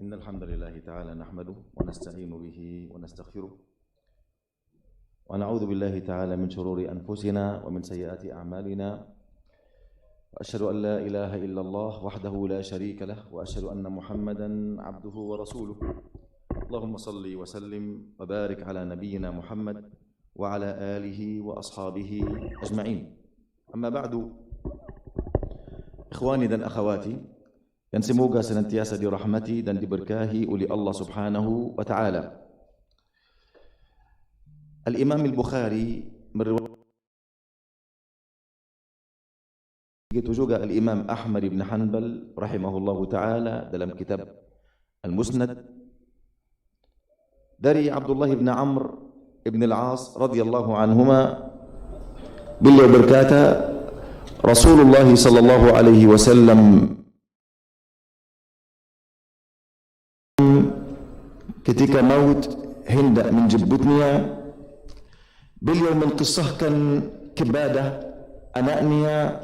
إن الحمد لله تعالى نحمده ونستعين به ونستغفره ونعوذ بالله تعالى من شرور أنفسنا ومن سيئات أعمالنا وأشهد أن لا إله إلا الله وحده لا شريك له وأشهد أن محمدا عبده ورسوله اللهم صل وسلم وبارك على نبينا محمد وعلى آله وأصحابه أجمعين أما بعد إخواني dan akhwati yang semoga senantiasa dirahmati dan diberkahi oleh Allah Subhanahu wa taala. Al-Imam Al-Bukhari meriwayatkan, begitu juga Al-Imam Ahmad bin Hanbal rahimahullahu taala dalam kitab Al-Musnad dari Abdullah bin Amr bin Al-As radhiyallahu anhuma, beliau berkata, Rasulullah sallallahu alaihi wasallam ketika maut hendak menjemputnya, beliau mengisahkan kepada anaknya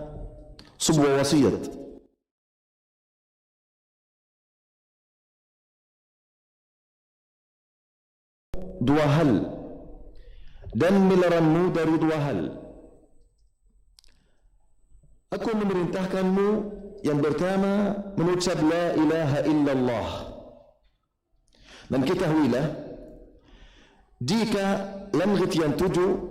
sebuah wasiat. Dua hal, dan melarangmu dari dua hal. Aku memerintahkanmu yang pertama mengucap la ilaha illallah. Dan ketahuilah, jika langit yang tujuh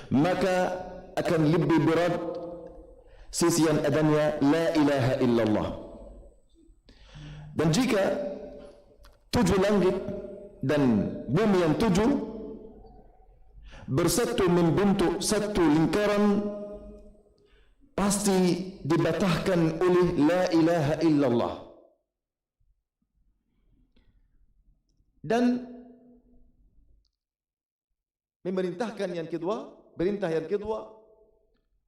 maka akan lebih berat sisian adanya la ilaha illallah. Dan jika tujuh langit dan bumi yang tujuh bersatu membentuk satu lingkaran, pasti dibatahkan oleh la ilaha illallah. Dan memerintahkan yang kedua, perintah yang kedua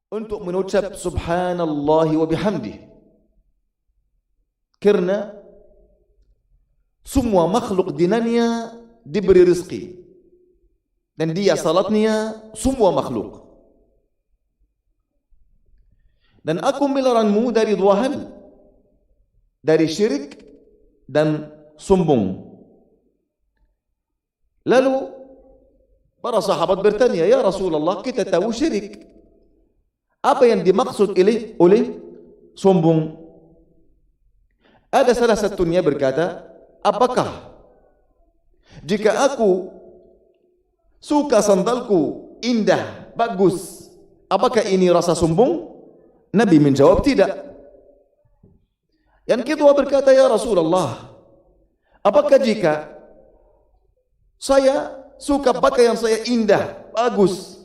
untuk mengucap subhanallah wa bihamdih, karena semua makhluk dinanya diberi rezeki dan dia salatnya semua makhluk. Dan aku melarangmu dari dua hal, dari syirik dan sombong. Lalu para sahabat bertanya, ya Rasulullah, kita tahu syirik, apa yang dimaksud oleh sombong? Ada salah satunya berkata, apakah jika aku suka sandalku indah, bagus, apakah ini rasa sombong? Nabi menjawab tidak. Yang kedua berkata, ya Rasulullah, apakah jika saya suka pakaian saya indah, bagus,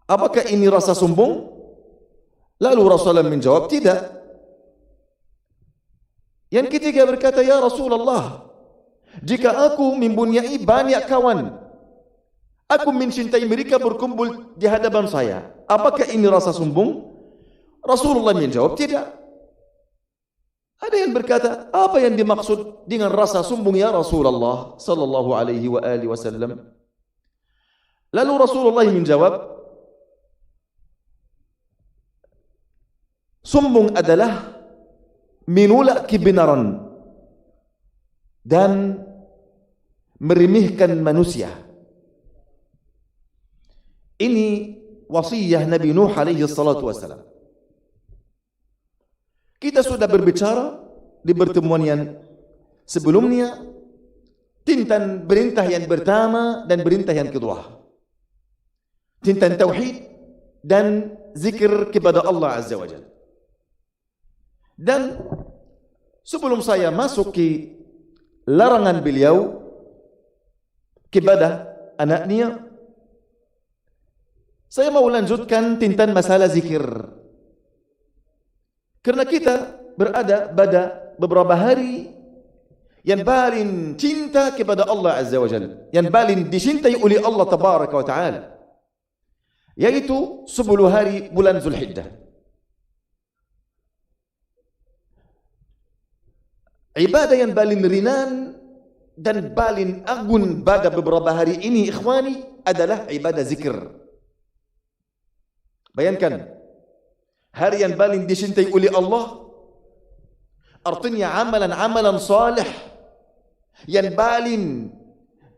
apakah ini rasa sombong? Lalu Rasulullah menjawab tidak. Yang ketiga berkata, ya Rasulullah, jika aku mempunyai banyak kawan, aku mencintai mereka berkumpul di hadapan saya, apakah ini rasa sombong? Rasulullah menjawab tidak. Ada yang berkata, apa yang dimaksud dengan rasa sombong ya Rasulullah sallallahu alaihi wa alihi wasallam? Lalu Rasulullah menjawab, sombong adalah menolak kebenaran dan meremehkan manusia. Ini wasiyah Nabi Nuh alaihi salatu wasalam. Kita sudah berbicara di pertemuan yang sebelumnya tentang perintah yang pertama dan perintah yang kedua, tentang tauhid dan zikir kepada Allah Azza wa Jalla. Dan sebelum saya masuk ke larangan beliau kepada anaknya, saya mau lanjutkan tentang masalah zikir. Karena kita berada pada beberapa hari yang paling cinta kepada Allah Azza wa Jalla, yang paling dicintai oleh Allah Tabaraka wa Ta'ala, yaitu 10 hari bulan Zulhijjah. Ibadah yang paling ringan dan paling agung pada beberapa hari ini ikhwani adalah ibadah zikir. Bayangkan, hari yang paling dicintai oleh Allah, artinya amalan-amalan salih yang paling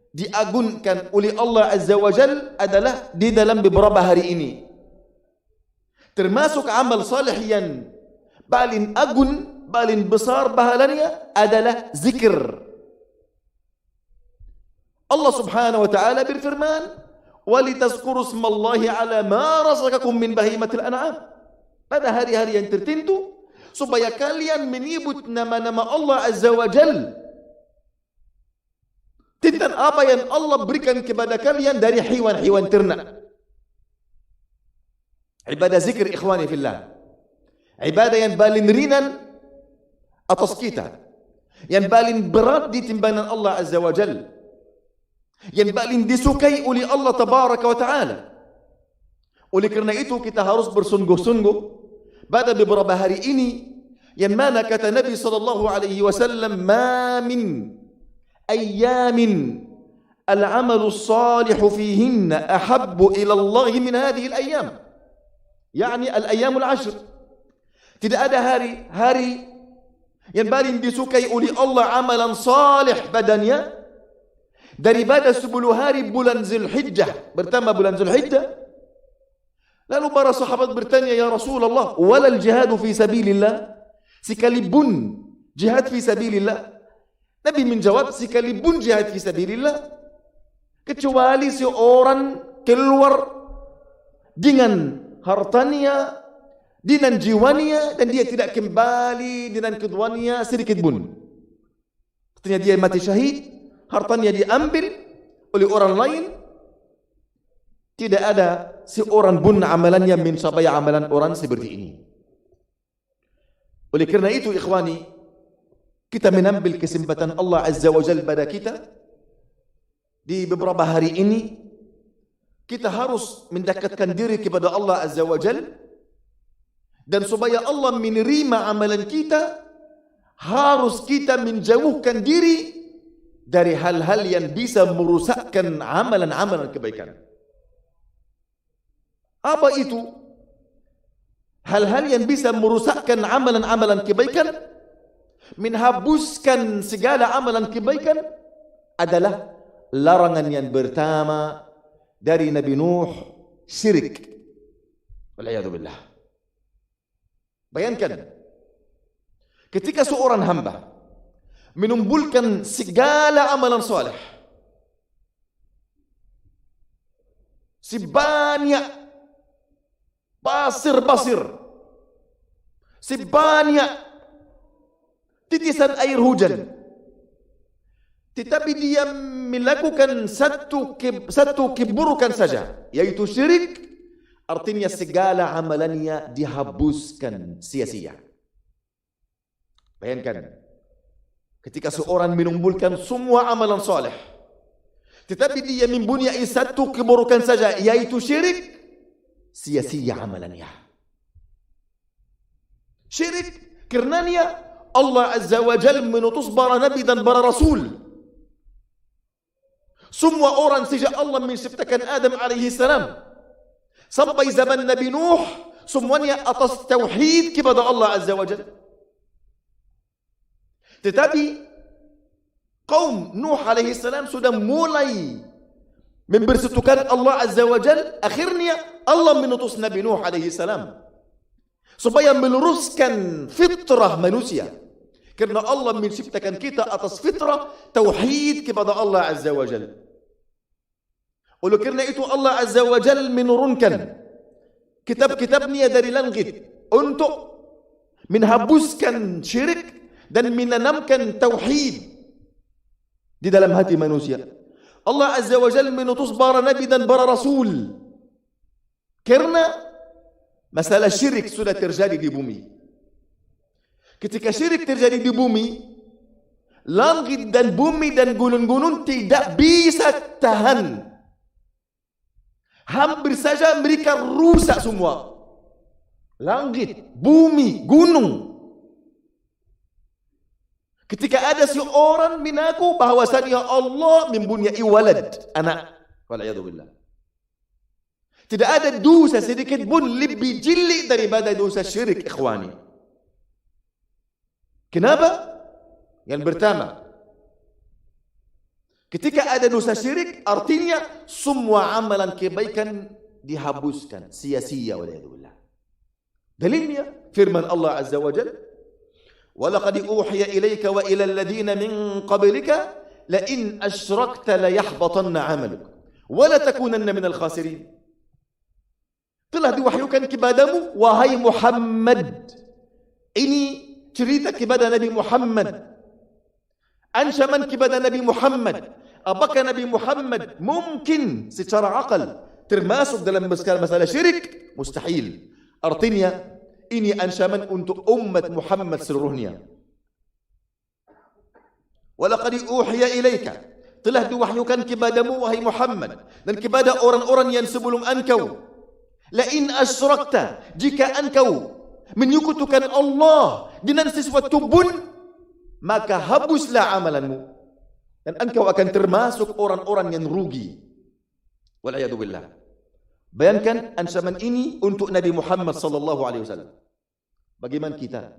diagungkan oleh Allah Azza wa Jal adalah di dalam beberapa hari ini. Termasuk amal salih yang paling agung, paling besar pahalanya adalah zikir. Allah Subhanahu wa taala berfirman, "Walitazkuru smallahi ala ma razaqakum min bahimatil an'am." Pada hari-hari yang tertentu supaya kalian menyebut nama-nama Allah Azza wa Jal tentang apa yang Allah berikan kepada kalian dari hewan-hewan ternak. Ibadah zikir ikhwani fillah, ibadah yang paling ringan atas kita, yang paling berat di timbangan Allah Azza wa Jal, yang paling disukai oleh Allah Tabaraka wa Ta'ala. Oleh kerana itu kita harus bersungguh-sungguh pada beberapa hari ini, yang mana kata Nabi sallallahu alaihi wasallam, "Ma min ayyamin al-amalu salihu fihinna ahabbu ila Allah min hadhihi al-ayyam." Yani al-ayyamul ashr. Tidak ada hari yang paling disukai oleh Allah amalan salih badannya daripada 10 hari bulan Zulhijjah. Bertambah bulan Zulhijjah. Lalu para sahabat bertanya, "Ya Rasulullah, walal jihadu fi sabilillah?" Sekalipun jihad fi sabilillah. Nabi menjawab, sekalipun jihad fi sabilillah, kecuali seorang keluar dengan hartanya, dengan jiwanya, dan dia tidak kembali dengan keduanya sedikit pun. Artinya dia mati syahid, hartanya diambil oleh orang lain, tidak ada seorang pun amalannya mencapai amalan orang seperti ini. Oleh kerana itu ikhwani, kita menambil kesempatan Allah Azza wa Jalla pada kita di beberapa hari ini. Kita harus mendekatkan diri kepada Allah Azza wa Jalla, dan supaya Allah menerima amalan kita, harus kita menjauhkan diri dari hal-hal yang bisa merusakkan amalan-amalan kebaikan. Apa itu? Hal-hal yang bisa merusakkan amalan-amalan kebaikan, menghapuskan segala amalan kebaikan, adalah larangan yang pertama dari Nabi Nuh, syirik. Wal'iyadzubillah. Bayangkan, ketika seorang hamba menumbulkan segala amalan saleh, sebanyak pasir-pasir, sebanyak titisan air hujan, tetapi dia melakukan satu keburukan saja, yaitu syirik, artinya segala amalannya dihapuskan sia-sia. Bayangkan, ketika seorang menumbulkan semua amalan saleh, tetapi dia mempunyai satu keburukan saja, yaitu syirik, sia-sia amalannya. Syirik, karenanya Allah Azza wa Jalla menutus para nabi dan para rasul. Semua orang sejak Allah menciptakan Adam alaihi salam sampai zaman Nabi Nuh, semuanya atas tauhid kepada Allah Azza wa Jalla. Tetapi kaum Nuh alaihi salam sudah mulai mempersekutukan Allah Azza wa Jalla. Akhirnya Allah menutus Nabi Nuh alaihi salam supaya meluruskan fitrah manusia. Karena Allah menciptakan kita atas fitrah tauhid kepada Allah Azza wa Jalla. Oleh kerana itu Allah Azza wa Jalla menurunkan kitab-kitabnya dari langit untuk menghapuskan syirik dan menanamkan tauhid di dalam hati manusia. Allah Azza wa Jalla menutus para nabi dan para rasul karena masalah syirik sudah terjadi di bumi. Ketika syirik terjadi di bumi, langit dan bumi dan gunung-gunung tidak bisa tahan. Hampir saja mereka rusak semua. Langit, bumi, gunung. Ketika ada seorang mengaku bahwasanya Allah mempunyai walad, anak. Wal'iyadzubillah. Tidak ada dosa sedikit pun lebih jeli daripada dosa syirik, ikhwani. Kenapa? Yang pertama, ketika ada dosa syirik, artinya semua amalan kebaikan dihabiskan, sia-sia. Wal'iyadzubillah. Dalilnya firman Allah Azza wa Jalla, وَلَقَدْ أُوحِيَ إِلَيْكَ وَإِلَى الَّذِينَ مِنْ قَبْلِكَ لَإِنْ أَشْرَكْتَ لَيَحْبَطَنَّ عَمَلُكَ وَلَتَكُونَنَّ مِنَ الْخَاسِرِينَ. Telah diwahyukan kepadamu, wahai Muhammad. Ini cerita kepada Nabi Muhammad, ancaman kepada Nabi Muhammad. Apakah Nabi Muhammad mungkin secara akal termasuk dalam masalah syirik? Mustahil. Artinya ini ancaman untuk umat Muhammad seluruhnya. Walaqad uhiya ilaika, telah diwahyukan kepadamu wahai Muhammad dan kepada orang-orang yang sebelum engkau. La in asyrakta, jika engkau menyekutukan Allah dengan sesuatu pun, maka habuslah amalanmu dan engkau akan termasuk orang-orang yang rugi. Wal'iyadu billah. Bayangkan ancaman ini untuk Nabi Muhammad sallallahu alaihi wasallam. Bagaimana kita?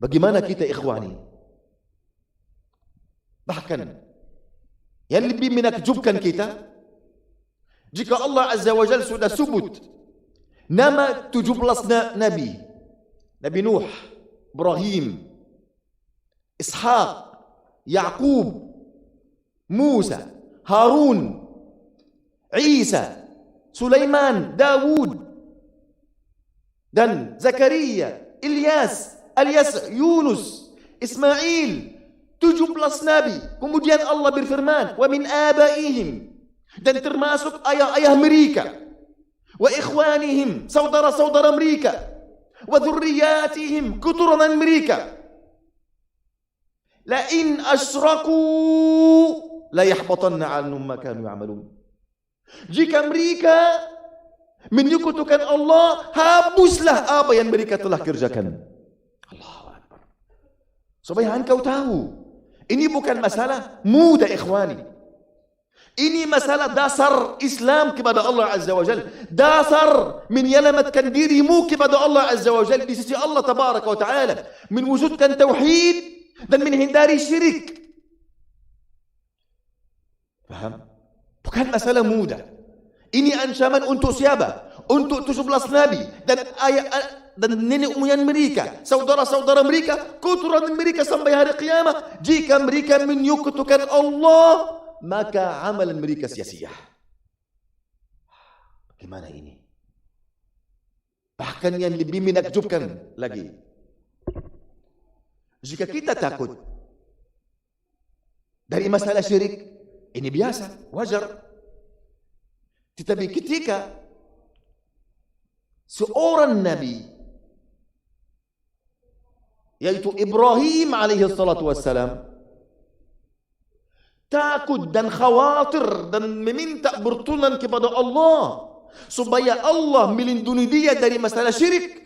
Bagaimana kita, ikhwani? Bahkan yang lebih menakjubkan kita, jika Allah Azza wa Jalla sudah sebut nama 17 nabi, Nabi Nuh, Ibrahim, Ishaq, Yaqub, Musa, Harun, Isa, Sulaiman, Dawud, dan Zakaria, Ilyas, Yunus, Ismail, 17 nabi. Kemudian Allah berfirman, wa min abaihim, dan termasuk ayah-ayah mereka, wa ikhwanihim, saudara-saudara mereka, wa dzurriyyatihim, keturunan mereka. La in asyraku la yahbatanna 'anhum ma kanu ya'malun. Jika mereka menyekutukan Allah, hapuslah apa yang mereka telah kerjakan. Allahu Akbar. Supaya engkau tahu, ini bukan masalah mudah, ikhwani. Ini masalah dasar Islam kepada Allah Azza wa Jalla. Dasar menyelamatkan dirimu kepada Allah Azza wa Jalla di sisi Allah Tabaraka wa Ta'ala. Mewujudkan tauhid dan menghindari syirik. Faham? Bukan masalah mudah. Ini ancaman untuk siapa? Untuk 17 nabi dan ayah dan nenek moyang mereka, saudara-saudara mereka, keturunan mereka sampai hari kiamat. Jika mereka menyekutukan Allah, maka amalan mereka sia-sia. Bagaimana ini? Bahkan yang lebih menakjubkan lagi, jika kita takut dari masalah syirik, ini biasa, wajar. Tetapi ketika seorang nabi, yaitu Ibrahim alaihi salatu wassalam, takut dan khawatir dan meminta bertulan kepada Allah supaya Allah melindungi dia dari masalah syirik.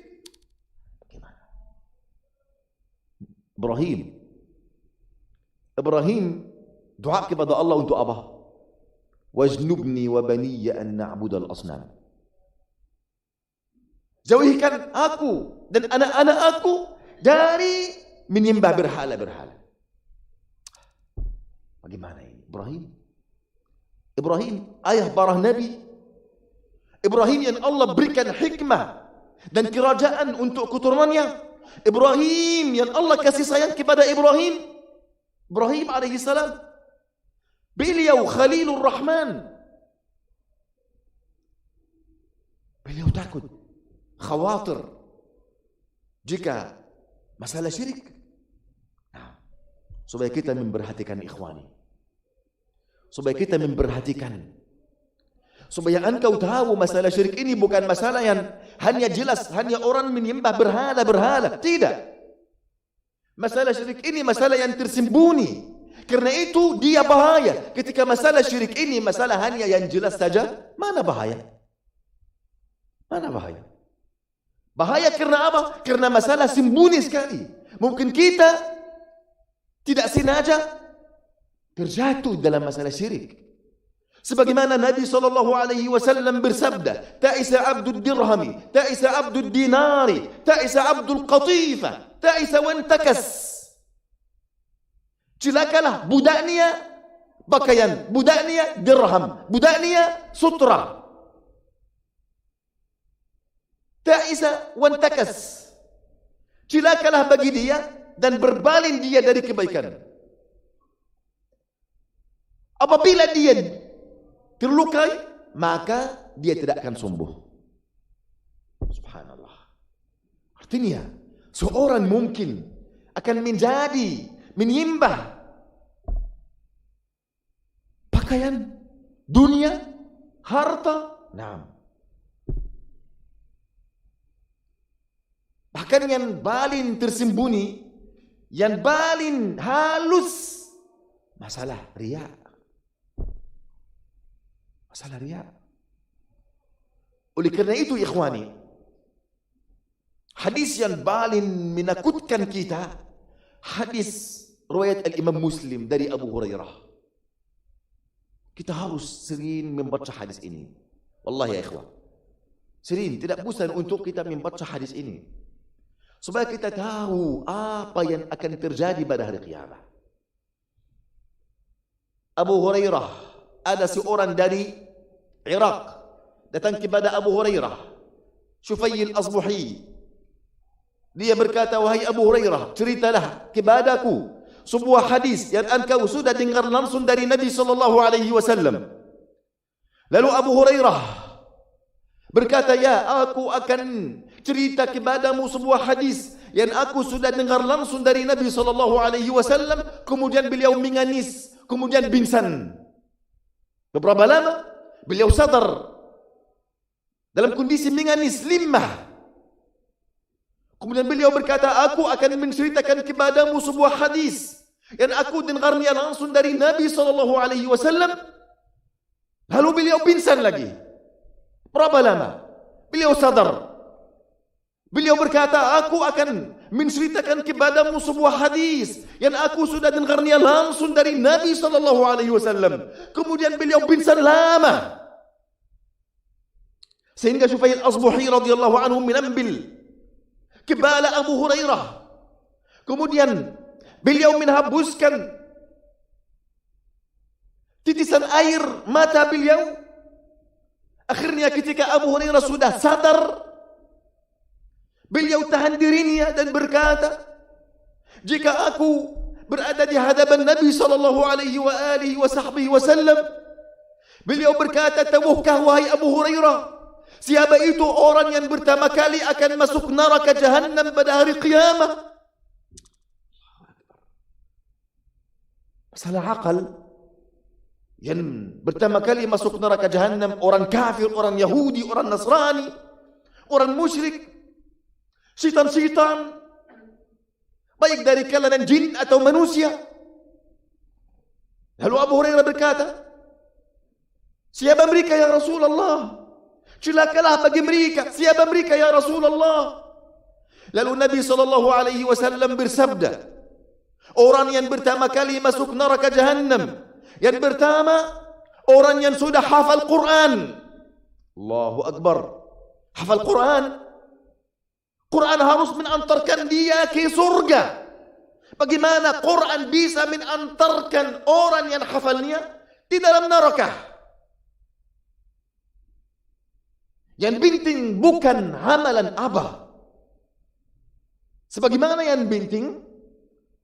Bagaimana? Ibrahim doa kepada Allah untuk apa? Wajnubni wa baniya an na'budal asnam. Jauhkan aku dan anak-anak aku dari menyembah berhala-berhala. Bagaimana ini? Ibrahim, ayah para nabi. Ibrahim yang Allah berikan hikmah dan kerajaan untuk keturunannya. Ibrahim yang Allah kasih sayang kepada Ibrahim alaihi salam. Beliau Khalilur Rahman. Beliau takut, khawatir jika masalah syirik. Nah, supaya kita memperhatikan, ikhwani. Supaya kita memperhatikan. Supaya engkau tahu masalah syirik ini bukan masalah yang hanya jelas, hanya orang menyembah berhala-berhala. Tidak. Masalah syirik ini masalah yang tersembunyi. Karena itu dia bahaya. Ketika masalah syirik ini masalah hanya yang jelas saja, mana bahaya? Mana bahaya? Bahaya karena apa? Karena masalah sembunyi sekali. Mungkin kita tidak sengaja terjatuh dalam masalah syirik. Sebagaimana Nabi SAW bersabda, ta'isa abdul dirhami, ta'isa abdul dinari, ta'isa abdul qatifah, ta'isa wantakas. Celakalah budaknya pakaian, budaknya dirham, budaknya sutra. Ta'isa wantakas. Celakalah bagi dia dan berpaling dia dari kebaikan. Apabila dia terlukai, maka dia tidak akan sembuh. Subhanallah. Artinya, seorang mungkin akan menyembah pakaian, dunia, harta. Nah, bahkan yang paling tersembunyi, yang paling halus, masalah riya. Masalah riya. Oleh kerana itu, ikhwani, hadis yang paling menakutkan kita, hadis riwayat Al-Imam Muslim dari Abu Hurairah. Kita harus sering membaca hadis ini. Wallahi ya ikhwan, sering, tidak bosan untuk kita membaca hadis ini, supaya kita tahu apa yang akan terjadi pada hari kiamat. Abu Hurairah, ada seorang dari Iraq datang kepada Abu Hurairah, Syufayy al-Asbuhi. Dia berkata, wahai Abu Hurairah, ceritalah kepadaku sebuah hadis yang engkau sudah dengar langsung dari Nabi SAW. Lalu Abu Hurairah berkata, ya, aku akan cerita kepadamu sebuah hadis yang aku sudah dengar langsung dari Nabi SAW. Kemudian beliau menangis, kemudian pingsan. Beberapa lama beliau sadar dalam kondisi menangis limah. Kemudian beliau berkata, aku akan menceritakan kepadamu sebuah hadis yang aku dengarnya langsung dari Nabi SAW. Lalu beliau pingsan lagi. Berapa lama? Beliau sadar. Beliau berkata, aku akan menceritakan kepadamu sebuah hadis yang aku sudah dengarnya langsung dari Nabi SAW. Kemudian beliau pingsan lama, sehingga Syufayy al-Asbuhi radhiyallahu anhu menambil kepala Abu Hurairah. Kemudian beliau menghembuskan titisan air mata beliau. Akhirnya ketika Abu Hurairah sudah sadar, beliau tahan dirinya dan berkata, jika aku berada di hadapan Nabi SAW, beliau berkata, tahukah wahai Abu Hurairah, siapa itu orang yang pertama kali akan masuk neraka Jahannam pada hari kiamat? Masalah akal. Yang pertama kali masuk neraka Jahannam orang kafir, orang Yahudi, orang Nasrani, orang musyrik, syaitan-syaitan, baik dari kalangan jin atau manusia. Lalu Abu Hurairah berkata, siapa mereka ya Rasulullah? Celakalah bagi mereka. Siapa mereka ya Rasulullah? Lalu Nabi SAW bersabda, orang yang pertama kali masuk neraka Jahannam, yang pertama orang yang sudah hafal Quran. Allahu Akbar. Hafal Quran. Quran harus mengantarkan dia ke surga. Bagaimana Quran bisa mengantarkan orang yang hafalnya di dalam neraka? Yang penting bukan amalan apa, sebagaimana yang penting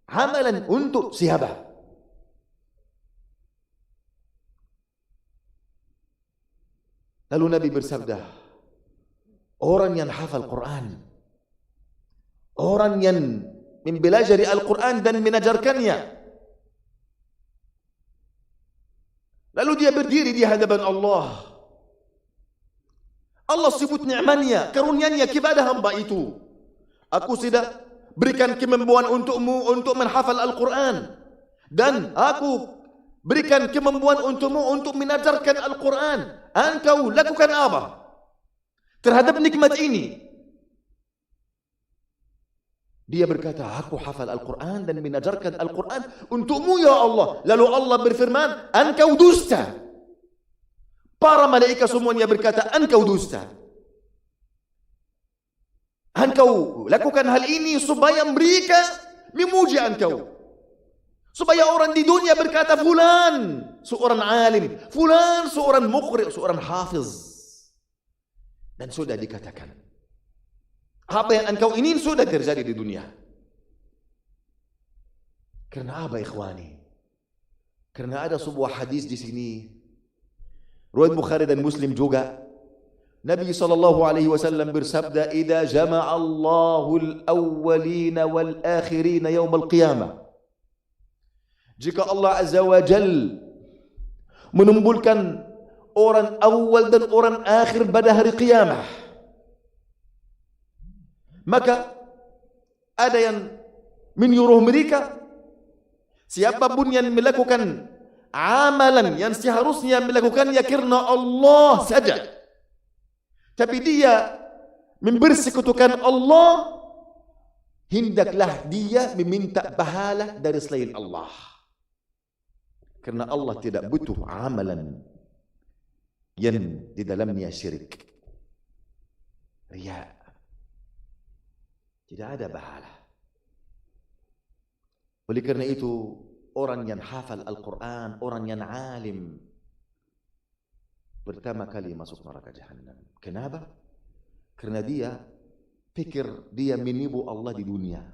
amalan untuk siapa. Lalu Nabi bersabda, orang yang hafal Quran, orang yang mempelajari Al-Quran dan mengajarkannya, lalu dia berdiri di hadapan Allah. Allah sebut nikmatnya, karunia-Nya kepada hamba itu. Aku sudah berikan kemampuan untukmu untuk menghafal Al-Quran, dan aku berikan kemampuan untukmu untuk mengajarkan Al-Quran. Engkau lakukan apa terhadap nikmat ini? Dia berkata, aku hafal Al-Quran dan mengajarkan Al-Quran untukmu ya Allah. Lalu Allah berfirman, engkau dusta. Para malaikat semuanya berkata, engkau dusta. Engkau lakukan hal ini supaya mereka memuji engkau. Supaya orang di dunia berkata, fulan seorang alim, fulan seorang muqri, seorang hafiz. Dan sudah dikatakan, apa yang engkau ingin sudah terjadi di dunia. Karena apa ikhwani? Karena ada sebuah hadis di sini, riwayat Bukhari dan Muslim juga. Nabi SAW bersabda, "Idza jama'a Allahul awwalina wal akhirina yaumal qiyamah." Jika Allah Azza wa Jal menumpulkan orang awal dan orang akhir pada hari qiyamah, maka ada yang menyuruh mereka, siapapun yang melakukan amalan yang seharusnya melakukannya karena Allah saja, tapi dia mempersekutukan Allah, hendaklah dia meminta pahala dari selain Allah. Karena Allah tidak butuh amalan yang di dalamnya syirik, riya. Tidak ada pahala. Oleh karena itu, orang yang hafal Al-Quran, orang yang alim, pertama kali masuk neraka Jahannam. Kenapa? Karena dia pikir dia menipu Allah di dunia.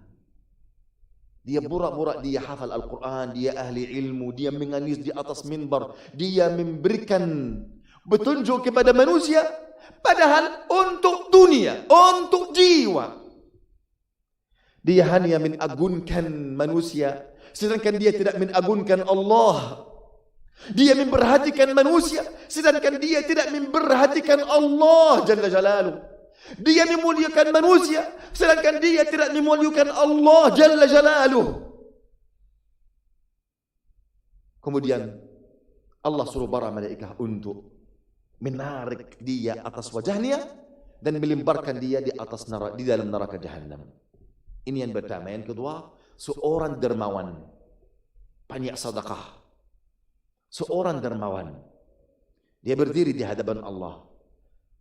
Dia pura-pura dia hafal Al-Quran, dia ahli ilmu, dia menangis di atas mimbar, dia memberikan petunjuk kepada manusia, padahal untuk dunia, untuk jiwa. Dia hanya mengagungkan manusia, sedangkan dia tidak mengagungkan Allah. Dia memperhatikan manusia, sedangkan dia tidak memperhatikan Allah Jalla Jalaluh. Dia memuliakan manusia, sedangkan dia tidak memuliakan Allah Jalla Jalaluh. Kemudian Allah suruh para malaikat untuk menarik dia atas wajahnya dan melemparkan dia di atas neraka, di dalam neraka Jahannam. Ini yang pertama. Yang kedua, seorang dermawan, banyak sedekah. Seorang dermawan, dia berdiri di hadapan Allah.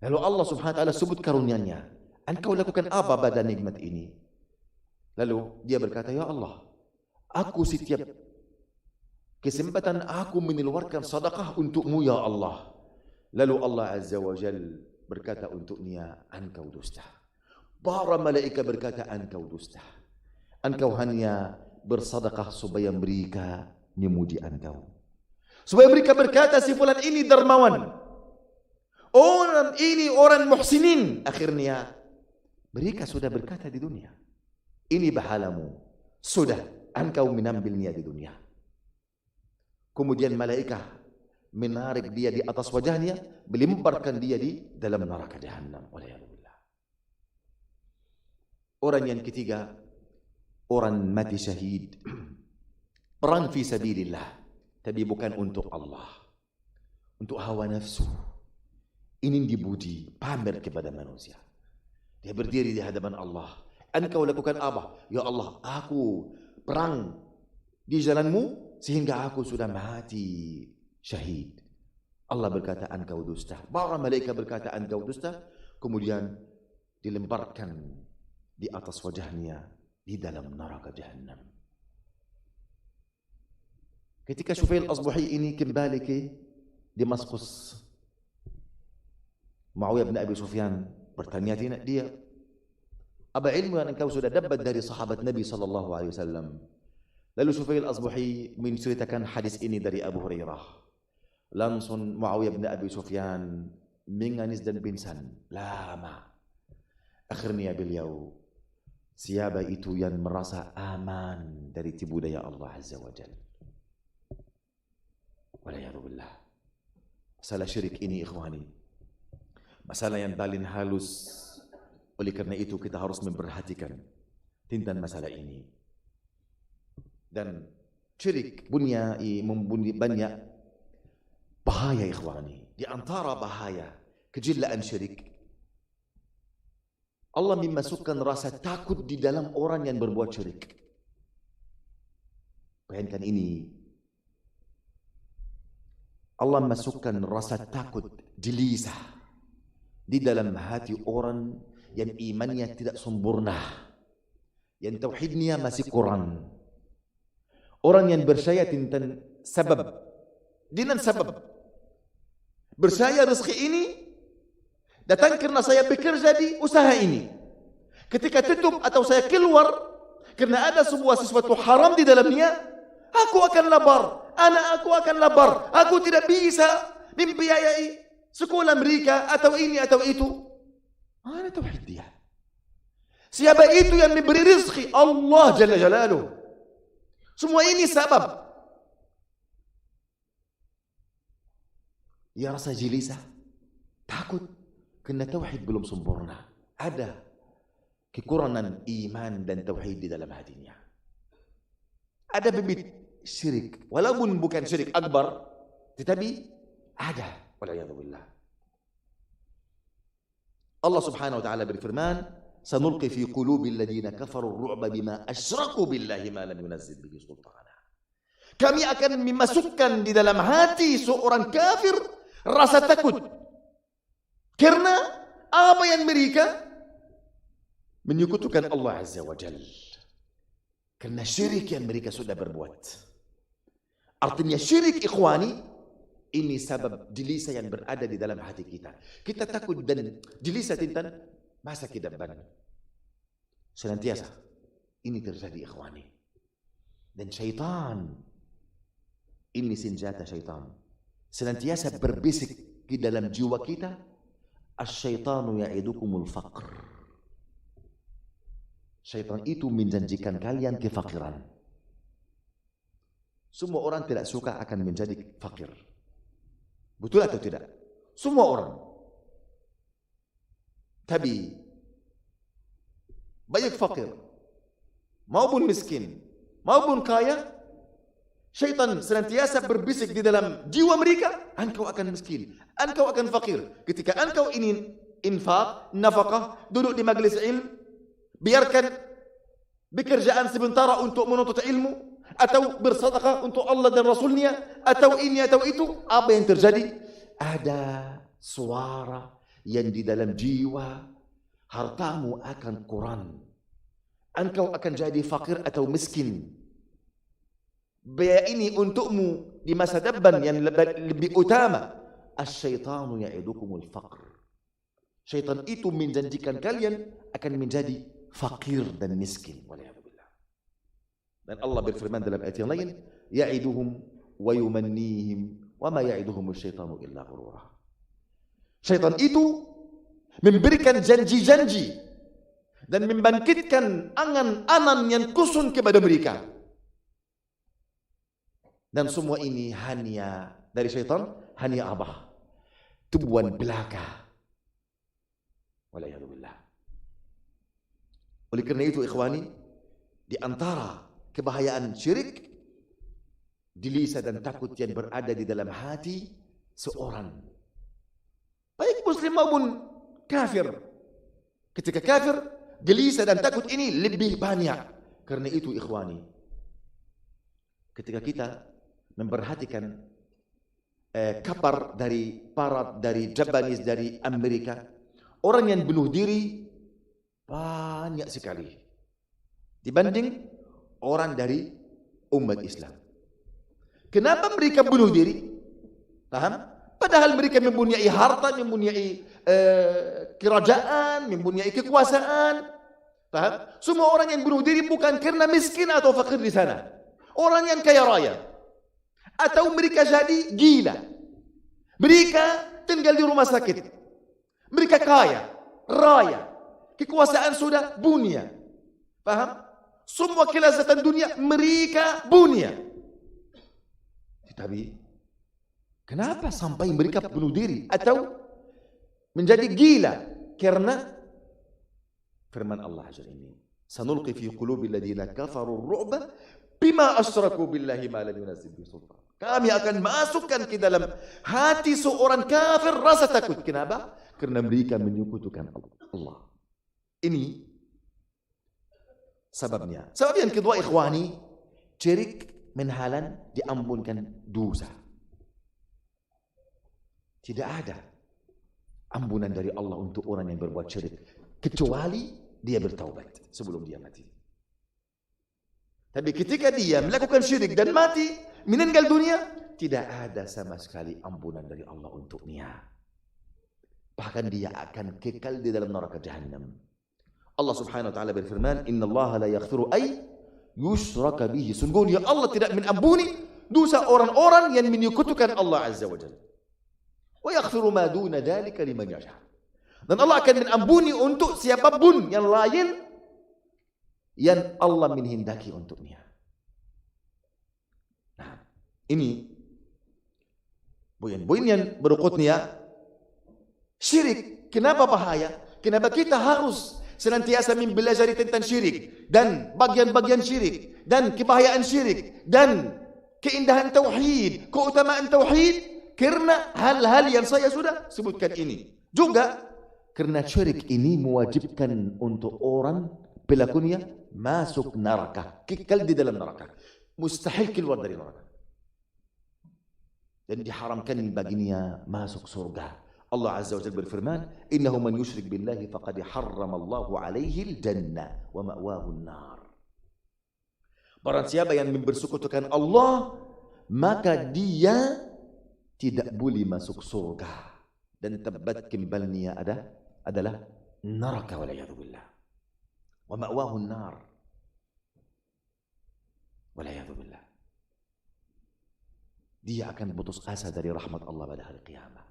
Lalu Allah Subhanahu wa taala sebut karunia-Nya. Engkau lakukan apa pada nikmat ini? Lalu dia berkata, ya Allah, aku setiap kesempatan aku mengeluarkan sedekah untukmu ya Allah. Lalu Allah Azza wa Jal berkata untuknya, engkau dusta. Para malaikat berkata, engkau dusta. Engkau hanya bersedekah supaya mereka memuji engkau. Supaya mereka berkata, si fulan ini dermawan, orang ini orang muhsinin. Akhirnya mereka sudah berkata di dunia, ini bahalamu, sudah engkau menambilnya di dunia. Kemudian malaikat menarik dia di atas wajahnya, melemparkan dia di dalam neraka Jahannam. Waliyadzubillah. Orang yang ketiga, orang mati syahid, perang fi sabilillah, tapi bukan untuk Allah, untuk hawa nafsu, ingin dipuji, pamer kepada manusia. Dia berdiri di hadapan Allah. Engkau lakukan apa? Ya Allah, aku perang di jalanmu sehingga aku sudah mati syahid. Allah berkata, engkau dusta. Para malaikat berkata, engkau dusta. Kemudian dilemparkan di atas wajahnya di dalam neraka Jahannam. Ketika Syufail Asbuhi ini kembali ke Damaskus, Muawiyah bin Abi Sufyan bertanya dia, apa ilmu yang engkau sudah dapat dari sahabat Nabi SAW? Lalu Syufail Asbuhi menceritakan hadis ini dari Abu Hurairah. Langsung Muawiyah bin Abi Sufyan menangis dan pingsan lama. Akhirnya beliau, siapa itu yang merasa aman dari tipu daya Allah Azza wa Jalla? Waliyadzubillah. Masalah syirik ini ikhwani, masalah yang paling halus. Oleh karena itu kita harus memperhatikan tentang masalah ini. Dan syirik mempunyai banyak bahaya, ikhwani. Di antara bahaya kejilaan syirik, Allah memasukkan rasa takut di dalam orang yang berbuat syirik. Bayangkan ini. Allah masukkan rasa takut, gelisah di dalam hati orang yang imannya tidak sempurna, yang tauhidnya masih kurang. Orang yang percaya tentang sebab, dengan sebab. Percaya rezeki ini datang karena saya bekerja di usaha ini. Ketika tutup atau saya keluar karena ada sesuatu haram di dalamnya, aku akan lapar, anak aku akan lapar, aku tidak bisa membiayai sekolah mereka atau ini atau itu. Mana tauhid dia? Siapa itu yang memberi rezeki? Allah Jalla Jalaluh. Semua ini sebab. Dia rasa gelisah, takut karena tauhid belum sempurna. Ada kekurangan iman dan tauhid di dalam hatinya. Ada bibit syirik, walaupun bukan syirik akbar, tetapi ada. Waliyadzubillah. Allah Subhanahu wa taala berfirman, "Sanulqi fi qulubil ladzina kafaru ar-ru'ba bima asyraku billahi ma lam yunzil bihi sultana." Kami akan memasukkan di dalam hati seorang kafir rasa takut. Karena apa yang mereka menyekutukan Allah Azza wa Jalla. Karena syirik yang mereka sudah berbuat. Artinya syirik ikhwani, ini sebab gelisah yang berada di dalam hati kita. Kita takut dan gelisah tentang masa ke depan. Senantiasa ini terjadi ikhwani. Dan syaitan, ini senjata syaitan, senantiasa berbisik di dalam jiwa kita, asyaitanu ya'idukumul faqr. Syaitan itu menjanjikan kalian kefakiran. Semua orang tidak suka akan menjadi fakir. Betul atau tidak? Semua orang. Tapi banyak fakir, maupun miskin, maupun kaya, syaitan senantiasa berbisik di dalam jiwa mereka, engkau akan miskin, engkau akan fakir. Ketika engkau ingin infak, nafkah, duduk di majelis ilmu, biarkan bekerjaan sementara untuk menuntut ilmu, atau bersedekah untuk Allah dan Rasulnya, atau ini atau itu, apa yang terjadi? Ada suara yang di dalam jiwa, hartamu akan kurang, engkau akan jadi fakir atau miskin. Biaya ini untukmu di masa depan yang lebih utama. Asyaitanu ya'idukumul faqr. Syaitan itu menjanjikan kalian akan menjadi fakir dan miskin. Waliyadzubillah. Dan Allah berfirman dalam ayat yang lain, ya'iduhum wa yumannihim wa ma ya'iduhum asyaitanu illa ghurura. Syaitan itu memberikan janji-janji dan membangkitkan angan-angan yang kusut kepada mereka. Dan semua ini hanya dari syaitan, hanya apa? Tubuhan belaka. Waliyadzubillah. Oleh kerana itu ikhwani, di antara kebahayaan syirik, gelisah dan takut yang berada di dalam hati seorang, baik muslim maupun kafir. Ketika kafir, gelisah dan takut ini lebih banyak. Karena itu ikhwani, ketika kita memperhatikan kabar dari Japanese, dari Amerika, orang yang bunuh diri banyak sekali dibanding orang dari umat Islam. Kenapa mereka bunuh diri? Paham? Padahal mereka mempunyai harta, mempunyai kerajaan, mempunyai kekuasaan. Paham? Semua orang yang bunuh diri bukan karena miskin atau fakir di sana. Orang yang kaya raya. Atau mereka jadi gila. Mereka tinggal di rumah sakit. Mereka kaya, raya. Kekuasaan sudah punya. Paham? Semua kelezatan dunia mereka punya. Tetapi kenapa sampai mereka bunuh diri atau menjadi gila? Karena firman Allah azza ini, sanulqi fi qulubil ladzina kafaru ar-ru'ba bima asyraku billahi ma lam yunzil bihi sultan. Kami akan masukkan ke dalam hati seorang kafir rasa takut. Kenapa? Karena mereka menyekutukan Allah. Ini sebabnya. Sebab yang kedua ikhwani, syirik menhalan diampunkan dosa. Tidak ada ampunan dari Allah untuk orang yang berbuat syirik kecuali dia bertaubat sebelum dia mati. Tapi ketika dia melakukan syirik dan mati, meninggal dunia, tidak ada sama sekali ampunan dari Allah untuknya. Bahkan dia akan kekal di dalam neraka Jahannam. Allah Subhanahu wa taala berfirman, "Innallaha la yaghfiru ay yushraka bihi." Sungguhnya Allah tidak mengampuni dosa orang-orang yang menyekutukan Allah Azza wa Jalla. Wa yaghfiru ma duna dzalika liman yasha. Dan Allah akan mengampuni untuk siapapun yang lain yang Allah menghendaki untuknya. Nah, ini poin-poin yang berikutnya, syirik. Kenapa bahaya? Kenapa kita harus senantiasa mempelajari tentang syirik dan bagian-bagian syirik dan kebahayaan syirik dan keindahan tauhid, keutamaan tauhid? Karena hal-hal yang saya sudah sebutkan ini. Juga karena syirik ini mewajibkan untuk orang pelakunya masuk neraka, kekal di dalam neraka, mustahil keluar dari neraka, dan diharamkan baginya masuk surga. Allah Azza wa Jalla berfirman, "Innahu man yusyrik billahi faqad harramallahu alaihi al-jannah wa ma'wahu an-nar." Barang siapa yang mempersekutukan Allah, maka dia tidak boleh masuk surga dan tempat kembalinya adalah neraka, waliyadzubillah. Wa ma'wahu an-nar, waliyadzubillah. Dia akan putus asa dari rahmat Allah pada hari kiamat.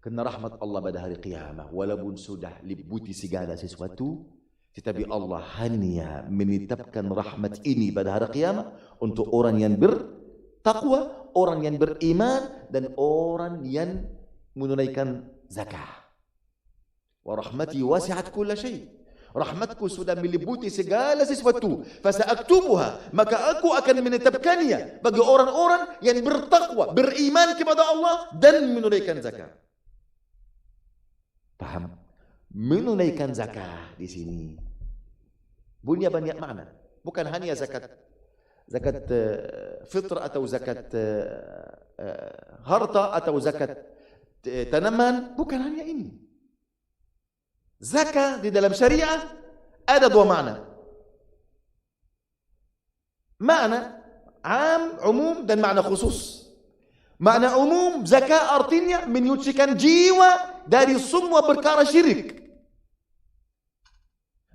Karena rahmat Allah pada hari kiamat, walaupun sudah liputi segala sesuatu, tetapi Allah hanya menetapkan rahmat ini pada hari kiamat untuk orang yang bertakwa, orang yang beriman, dan orang yang menunaikan zakah. Wa rahmati wasi'at kulla syai'. Rahmatku sudah meliputi segala sesuatu. Fasa'aktubuha, maka aku akan menetapkannya bagi orang-orang yang bertakwa, beriman kepada Allah dan menunaikan zakat. Paham? Menunaikan zakat di sini punya banyak makna. Bukan hanya zakat fitr atau zakat harta atau zakat tanaman, bukan hanya ini. Zakat di dalam syariah ada dua makna. Makna am, umum, dan makna khusus. Makna umum, zakat artinya menyucikan jiwa dari semua perkara syirik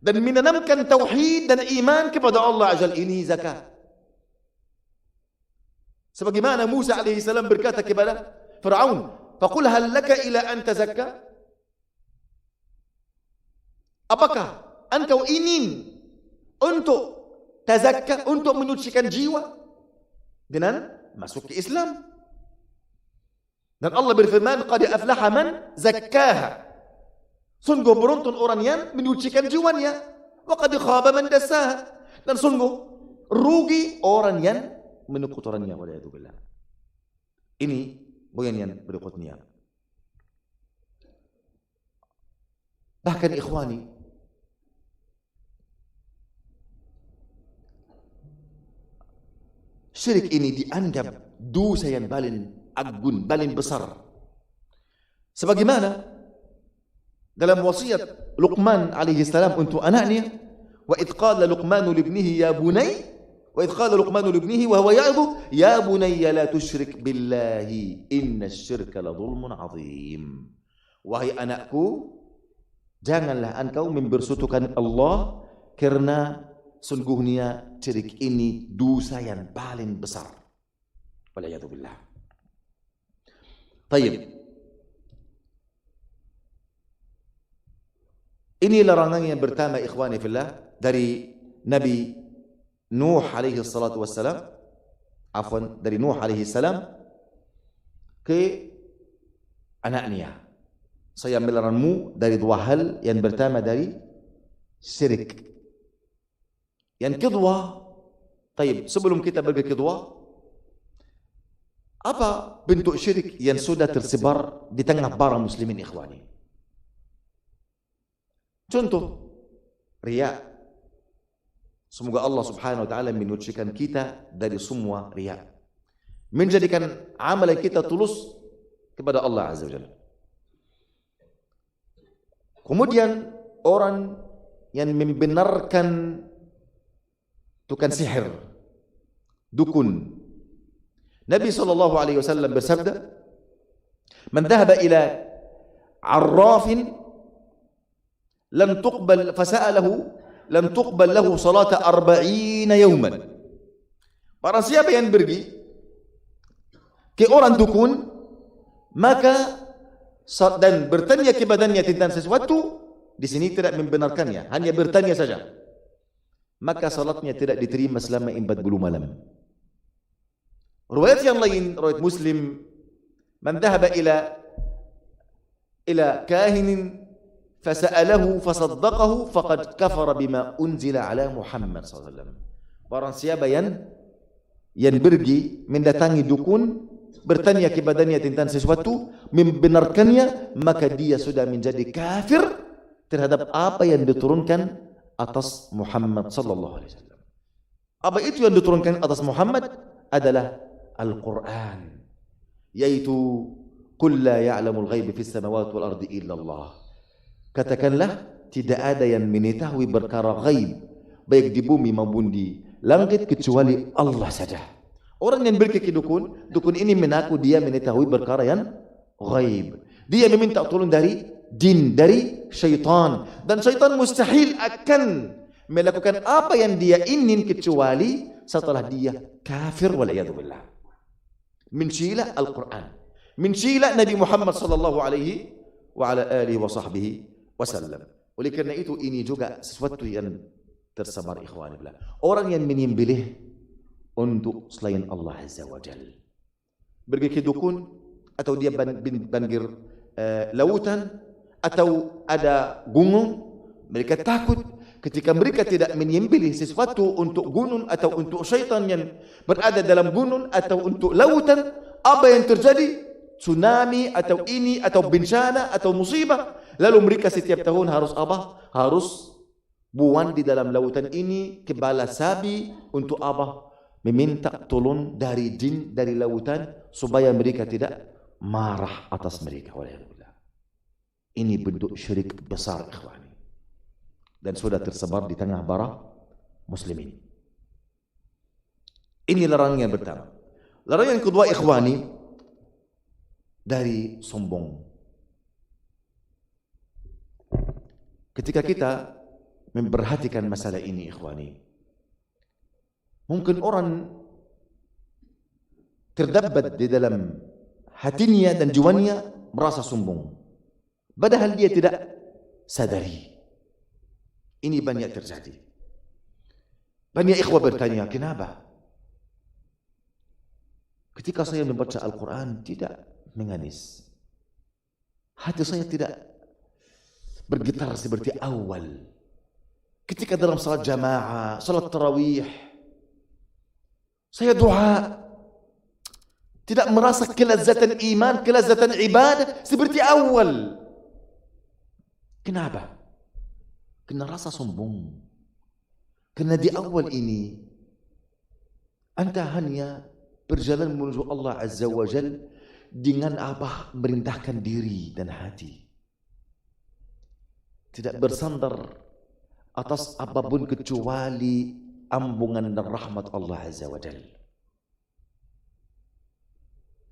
dan menanamkan tauhid dan iman kepada Allah Azza. Ini zakat. Sebagaimana Musa alaihi salam berkata kepada Firaun, "Faqul hal laka ila an tazakka?" Apakah engkau ingin untuk tazakka, untuk menyucikan jiwa dengan masuk ke Islam? Dan Allah berfirman, "Qad aflaha man zakkaha." Sungguh beruntung orang yang menyucikan jiwanya. Wa qad khaba man dassaha. Dan sungguh rugi orang yang menukurannya. Waliyadzubillah. Ini poin yang berikutnya. Bahkan ikhwani, syirik ini dianggap dosa yang paling agung, paling besar. Sebagaimana dalam wasiat Luqman alaihi salam untuk anaknya, wa idh qala Luqmanu libnihi ya bunay, wa idh qala Luqmanu libnihi wa huwa ya'idhu ya bunayya la tusyrik billahi innasyirka la dhulmun 'adzim. Wahai anakku, janganlah engkau mempersekutukan Allah, karena sungguhnya syirik ini dosa yang paling besar. Waliyadzubillah. Baik. Ini larangan yang pertama ikhwani fillah dari Nabi Nuh alaihi salatu wassalam, dari Nuh alaihi salam ke anaknya. Saya melarangmu dari dua hal. Yang pertama dari syirik. Yang kedua, sebelum kita pergi kedua, apa bentuk syirik yang sudah tersebar di tengah para muslimin ikhwani? Contoh, riya. Semoga Allah Subhanahu wa taala menyucikan kita dari semua riya. Menjadikan amalan kita tulus kepada Allah Azza wa Jalla. Kemudian orang yang membenarkan tukang sihir, dukun. Nabi SAW bersabda, "Man dhahaba ila arrafin lam tuqbal fasa'alahu lam tuqbal lahu salata 40 yawman." Barang siapa yang pergi ke orang dukun, maka dan bertanya kepadanya tentang sesuatu, di sini tidak membenarkannya, hanya bertanya saja, maka salatnya tidak diterima selama 40 malam. Riwayat yang lain, riwayat Muslim, "Man dhahaba ila kahinin fasa'alahu fasaddaqahu faqad kafara bima unzila ala Muhammad SAW." Barang siapa yang pergi mendatangi dukun, bertanya kepadanya tentang sesuatu, membenarkannya, maka dia sudah menjadi kafir terhadap apa yang diturunkan atas Muhammad sallallahu alaihi wasallam. Apa itu yang diturunkan atas Muhammad? Adalah Al-Quran, yaitu "Qul la ya'lamul ghaiba fis samawati wal ardi illa Allah." Katakanlah, tidak ada yang mengetahui perkara ghaib baik di bumi maupun di langit kecuali Allah saja. Orang yang pergi ke dukun, dukun ini mengaku dia mengetahui perkara yang ghaib. Dia meminta tolong dari jin, dari syaitan, dan syaitan mustahil akan melakukan apa yang dia ingin kecuali setelah dia kafir waliyadzubillah. Mencela Al-Quran, mencela Nabi Muhammad sallallahu alaihi wa ala alihi wa sahbihi wasallam. Oleh kerana itu, ini juga sesuatu yang tersebar, ikhwan billah. Orang yang menyembelih untuk selain Allah Azza wa Jalla, pergi ke dukun, atau dia banggir lautan, atau ada gunung, mereka takut ketika mereka tidak menyembelih sesuatu untuk gunung atau untuk syaitan yang berada dalam gunung atau untuk lautan, apa yang terjadi? Tsunami atau ini atau bencana atau musibah. Lalu mereka setiap tahun harus apa? Harus buang di dalam lautan ini kepala sapi untuk apa? Meminta tolong dari jin, dari lautan, supaya mereka tidak marah atas mereka. Ini bentuk syirik besar, ikhwani, dan sudah tersebar di tengah para muslimin. Ini larangan yang pertama. Larangan yang kedua, ikhwani, dari sombong. Ketika kita memperhatikan masalah ini, ikhwani, mungkin orang terdapat di dalam hatinya dan jiwanya merasa sombong, padahal dia tidak sadari. Ini banyak terjadi. Banyak ikhwah bertanya, kenapa ketika saya membaca Al-Quran tidak menangis? Hati saya tidak bergetar seperti awal. Ketika dalam salat jamaah, salat tarawih, saya doa, tidak merasa kelezatan iman, kelezatan ibadah seperti awal. Kenapa? Kena rasa sombong. Karena di awal ini anda hanya berjalan menuju Allah Azza wa Jal dengan apa? Merendahkan diri dan hati. Tidak bersandar atas apapun kecuali ambungan dan rahmat Allah Azza wa Jalla.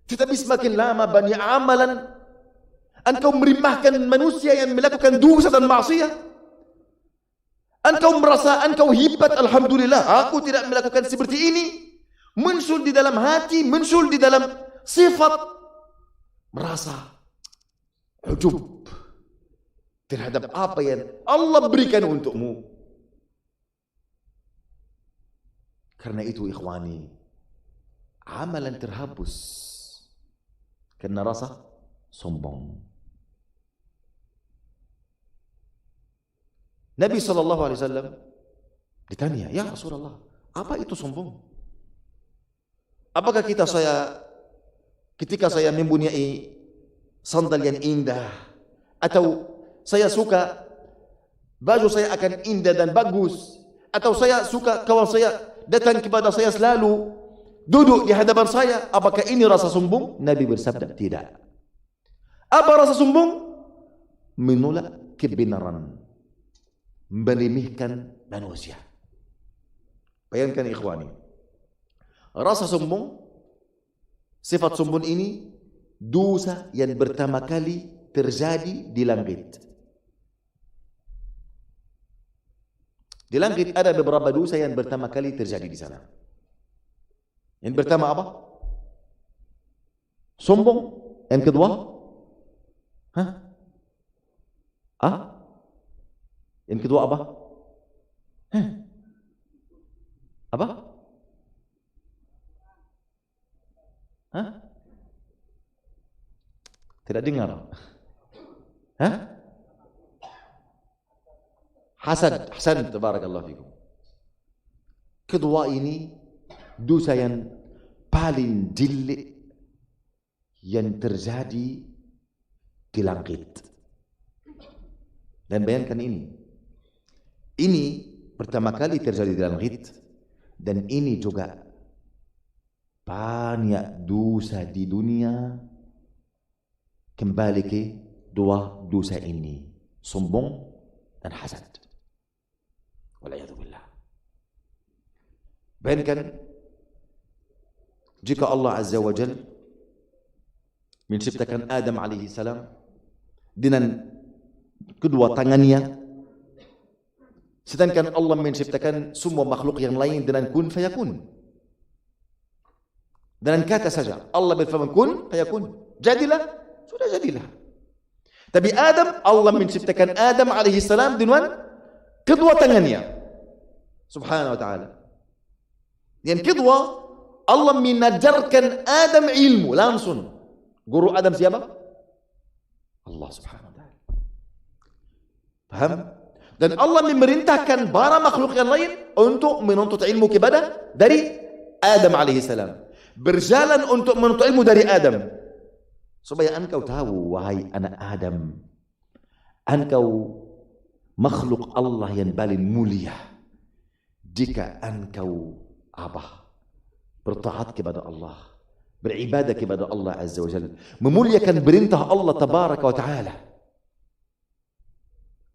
Tetapi semakin lama banyak amalan, engkau meremehkan manusia yang melakukan dosa dan maksiat. Engkau merasa engkau hebat, alhamdulillah, aku tidak melakukan seperti ini. Muncul di dalam hati, muncul di dalam sifat, merasa ujub terhadap apa yang Allah berikan untukmu. Karena itu, ikhwani, amalan terhapus karena rasa sombong. Nabi SAW ditanya, ya Rasulullah, apa itu sombong? Apakah ketika saya mempunyai sandal yang indah, atau saya suka baju saya akan indah dan bagus, atau saya suka kawan saya datang kepada saya selalu, duduk di hadapan saya. Apakah ini rasa sombong? Nabi bersabda, tidak. Apa rasa sombong? Menolak kebenaran, meremehkan manusia. Bayangkan ikhwani, rasa sombong, sifat sombong ini dosa yang pertama kali terjadi di langit. Di langit ada beberapa dosa yang pertama kali terjadi di sana. Yang pertama apa? Sombong. Yang kedua? Yang kedua apa? Apa? Tidak dengar. Hasad. Hasan, tabarakallah fikum. Kedua ini dosa yang paling jelek yang terjadi di langit. Dan bayangkan ini pertama kali terjadi di langit, dan ini juga banyak dosa di dunia kembali ke dua dosa ini, sombong dan hasad. Waliyadzubillah. Bayangkan jika Allah Azza wa Jal menciptakan Adam alaihi salam dengan kedua tangannya, sedangkan Allah menciptakan semua makhluk yang lain dengan kun fayakun, dengan kata saja. Allah berfirman kun fayakun, jadilah, sudah jadilah. Tapi Adam, Allah menciptakan Adam alaihi salam dengan kedua tangannya, subhanahu wa ta'ala. Yang kedua, Allah menajarkan Adam ilmu langsung. Guru Adam siapa? Allah subhanahu wa ta'ala. Paham? Dan Allah memerintahkan para makhluk yang lain untuk menuntut ilmu kepada dari Adam alaihi salam. Berjalan untuk menuntut ilmu dari Adam. Supaya engkau tahu, wahai anak Adam, engkau makhluk Allah yang paling mulia jika engkau bertaat kepada Allah, beribadah kepada Allah Azza wa Jalla, memuliakan perintah Allah tabaraka wa ta'ala.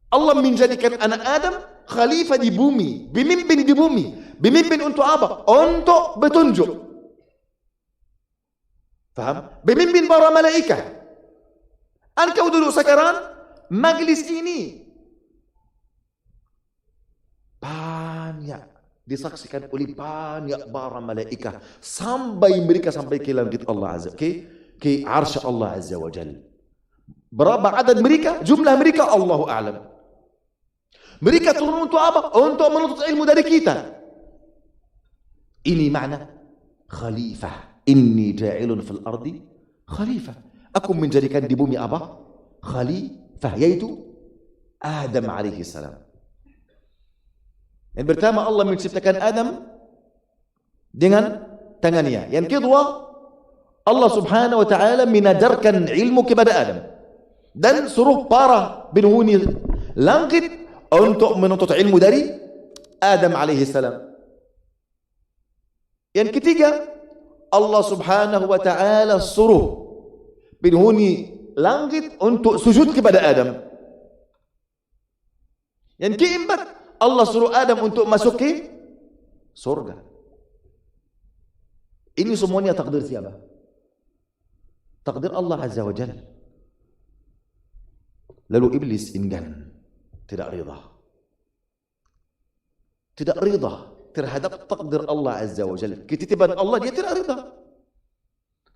Allah menjadikan anak Adam khalifah di bumi, pemimpin di bumi. Pemimpin untuk apa? Untuk petunjuk. Faham? Pemimpin para malaikat. Engkau duduk sekarang majlis ini banyak disaksikan oleh banyak para malaikat sampai mereka sampai ke langit Allah Azza, ke arsy Allah Azza wa Jalla. Berapa adad mereka? Jumlah mereka Allahu a'lam. Mereka turun untuk apa? Untuk menuntut ilmu dari kita. Ini makna khalifah. Inni ja'ilun fil ardi khalifah. Aku menjadikan di bumi apa? Khalifah, yaitu Adam alaihi salam. Yang pertama, Allah menciptakan Adam dengan tangannya. Yang kedua, Allah subhanahu wa ta'ala menajarkan ilmu kepada Adam dan suruh para penghuni langit untuk menuntut ilmu dari Adam alaihi salam. Yang ketiga, Allah subhanahu wa ta'ala suruh penghuni langit untuk sujud kepada Adam. Yang keempat, Allah suruh Adam untuk masuk ke surga. Ini semuanya takdir siapa? Takdir Allah Azza wa Jalla. Lalu iblis enggan, tidak rida. Tidak rida terhadap takdir Allah Azza wa Jalla. Ketitipan Allah, dia tidak rida.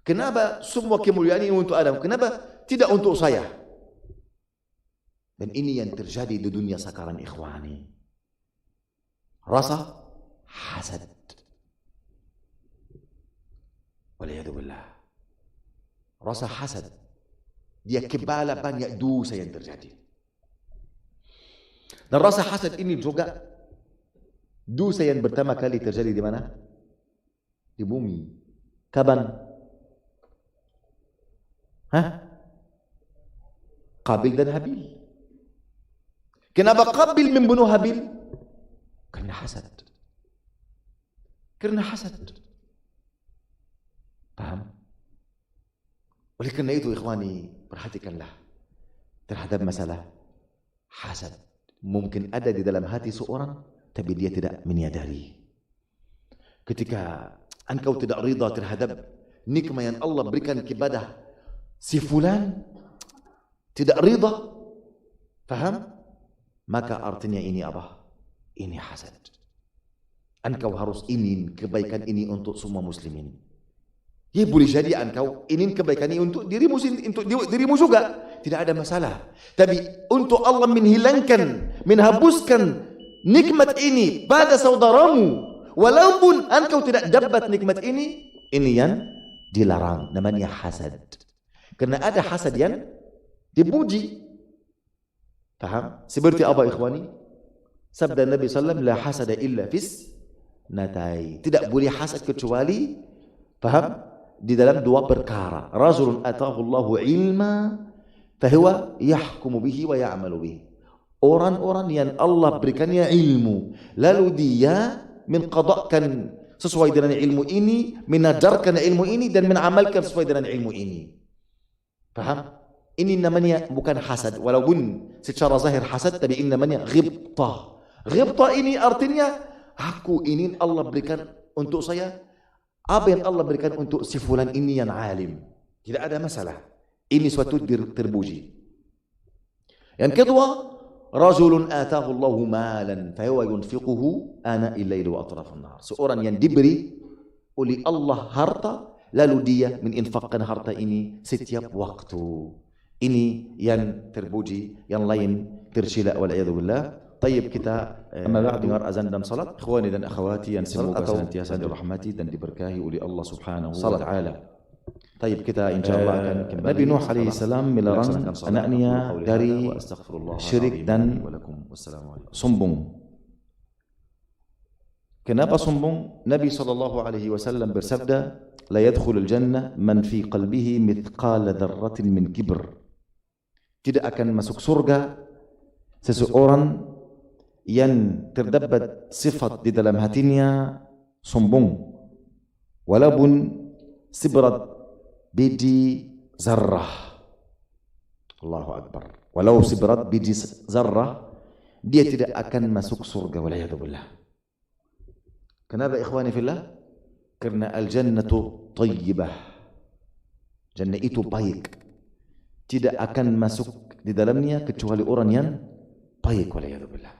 Kenapa semua kemuliaan ini untuk Adam? Kenapa tidak untuk saya? Dan ini yang terjadi di dunia sekarang, ikhwani. Rasa hasad. Waliyadzubillah. Rasa hasad. Dia kebala banyak dosa yang terjadi. Dan rasa hasad ini juga dosa yang pertama kali terjadi di mana? Di bumi. Kapan? Qabil dan Habil. Kenapa Qabil membunuh Habil? Karena hasad. Karena hasad. Paham? Oleh karena itu ikhwani, perhatikanlah terhadap masalah hasad. Mungkin ada di dalam hati seorang, tapi dia tidak menyadari. Ketika engkau tidak ridha terhadap nikmat yang Allah berikan kepada si fulan, tidak ridha, faham? Maka artinya ini apa? Ini hasad. Engkau harus ingin kebaikan ini untuk semua muslimin. Ya boleh jadi engkau ingin kebaikan ini untuk dirimu juga, tidak ada masalah. Tapi untuk Allah menghilangkan, menghapuskan nikmat ini pada saudaramu, walaupun engkau tidak dapat nikmat ini yang dilarang, namanya hasad. Karena ada hasad yang dipuji. Paham? Seperti apa ikhwani? Sabda Nabi sallallahu alaihi wasallam, la hasada illa fis natai. Tidak boleh hasad kecuali, paham? Di dalam dua perkara. Rajulun atahu Allahu ilma fahuwa yahkumu bihi wa ya'malu bihi. Orang-orang yang Allah berikannya ilmu, lalu dia menqada'kan sesuai dengan ilmu ini, menajarkan ilmu ini dan mengamalkan sesuai dengan ilmu ini. Paham? Ini namanya bukan hasad, walaupun secara zahir hasad, tapi ini namanya ghibtah. Ghibtah ini artinya aku ingin Allah berikan untuk saya apa yang Allah berikan untuk si fulan ini yang alim. Tidak ada masalah. Ini suatu terpuji. Yang kedua, rajulun atahu Allahu malan fa huwa yunfiquhu ana al-lail wa atrafan nahar. Seorang yang diberi oleh Allah harta, lalu dia menginfakkan harta ini setiap waktu. Ini yang terpuji, yang lain tercela wal'iyadu billah. Tayyib, kita dengar azan dan salat. Ikhwani dan akhwati yang semoga senantiasa dirahmati dan diberkahi oleh Allah Subhanahu wa taala. Tayyib, kita insyaallah akan kembali. Nabi Nuh alaihi salam melarang anaknya dari syirik dan sombong. Kenapa sombong? Nabi sallallahu alaihi wasallam bersabda, la yadkhulul jannah man fi qalbihi mithqala dzarratin min kibr. Tidak akan masuk surga seseorang yang terdapat sifat di dalam hatinya sombong, walaupun sibrat biji zarrah. Allahu Akbar. Walau sibrat biji zarrah, dia tidak akan masuk surga, waliyadzubillah. Kenapa ikhwani fillah? Karena al-jannatu tayyibah. Jannah itu baik. Tidak akan masuk di dalamnya kecuali orang yang baik, waliyadzubillah.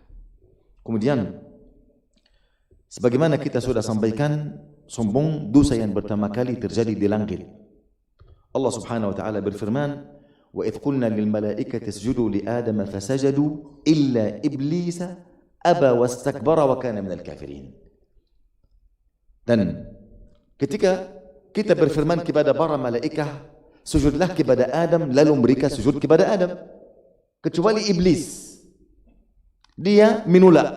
Kemudian, sebagaimana kita sudah sampaikan, sombong dosa yang pertama kali terjadi di langit. Allah Subhanahu wa taala berfirman, "Wa idh qulna lil malaikati isjudu li Adama fasajadu illa iblisa aba wastakbara wa kana minal kafirin." Dan ketika kita berfirman kepada para malaikat, sujudlah kepada Adam, lalu mereka sujud kepada Adam, kecuali iblis. Dia menolak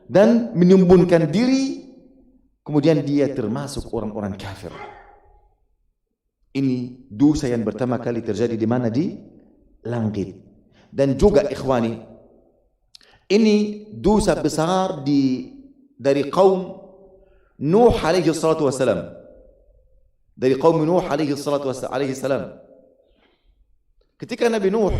dan menyembunyikan diri, kemudian dia termasuk orang-orang kafir. Ini dosa yang pertama kali terjadi di mana? Di langit. Dan juga ikhwani, ini dosa besar dari kaum Nuh alaihi salatu wassalam. Dari kaum Nuh alaihi salatu wassalam. Ketika Nabi Nuh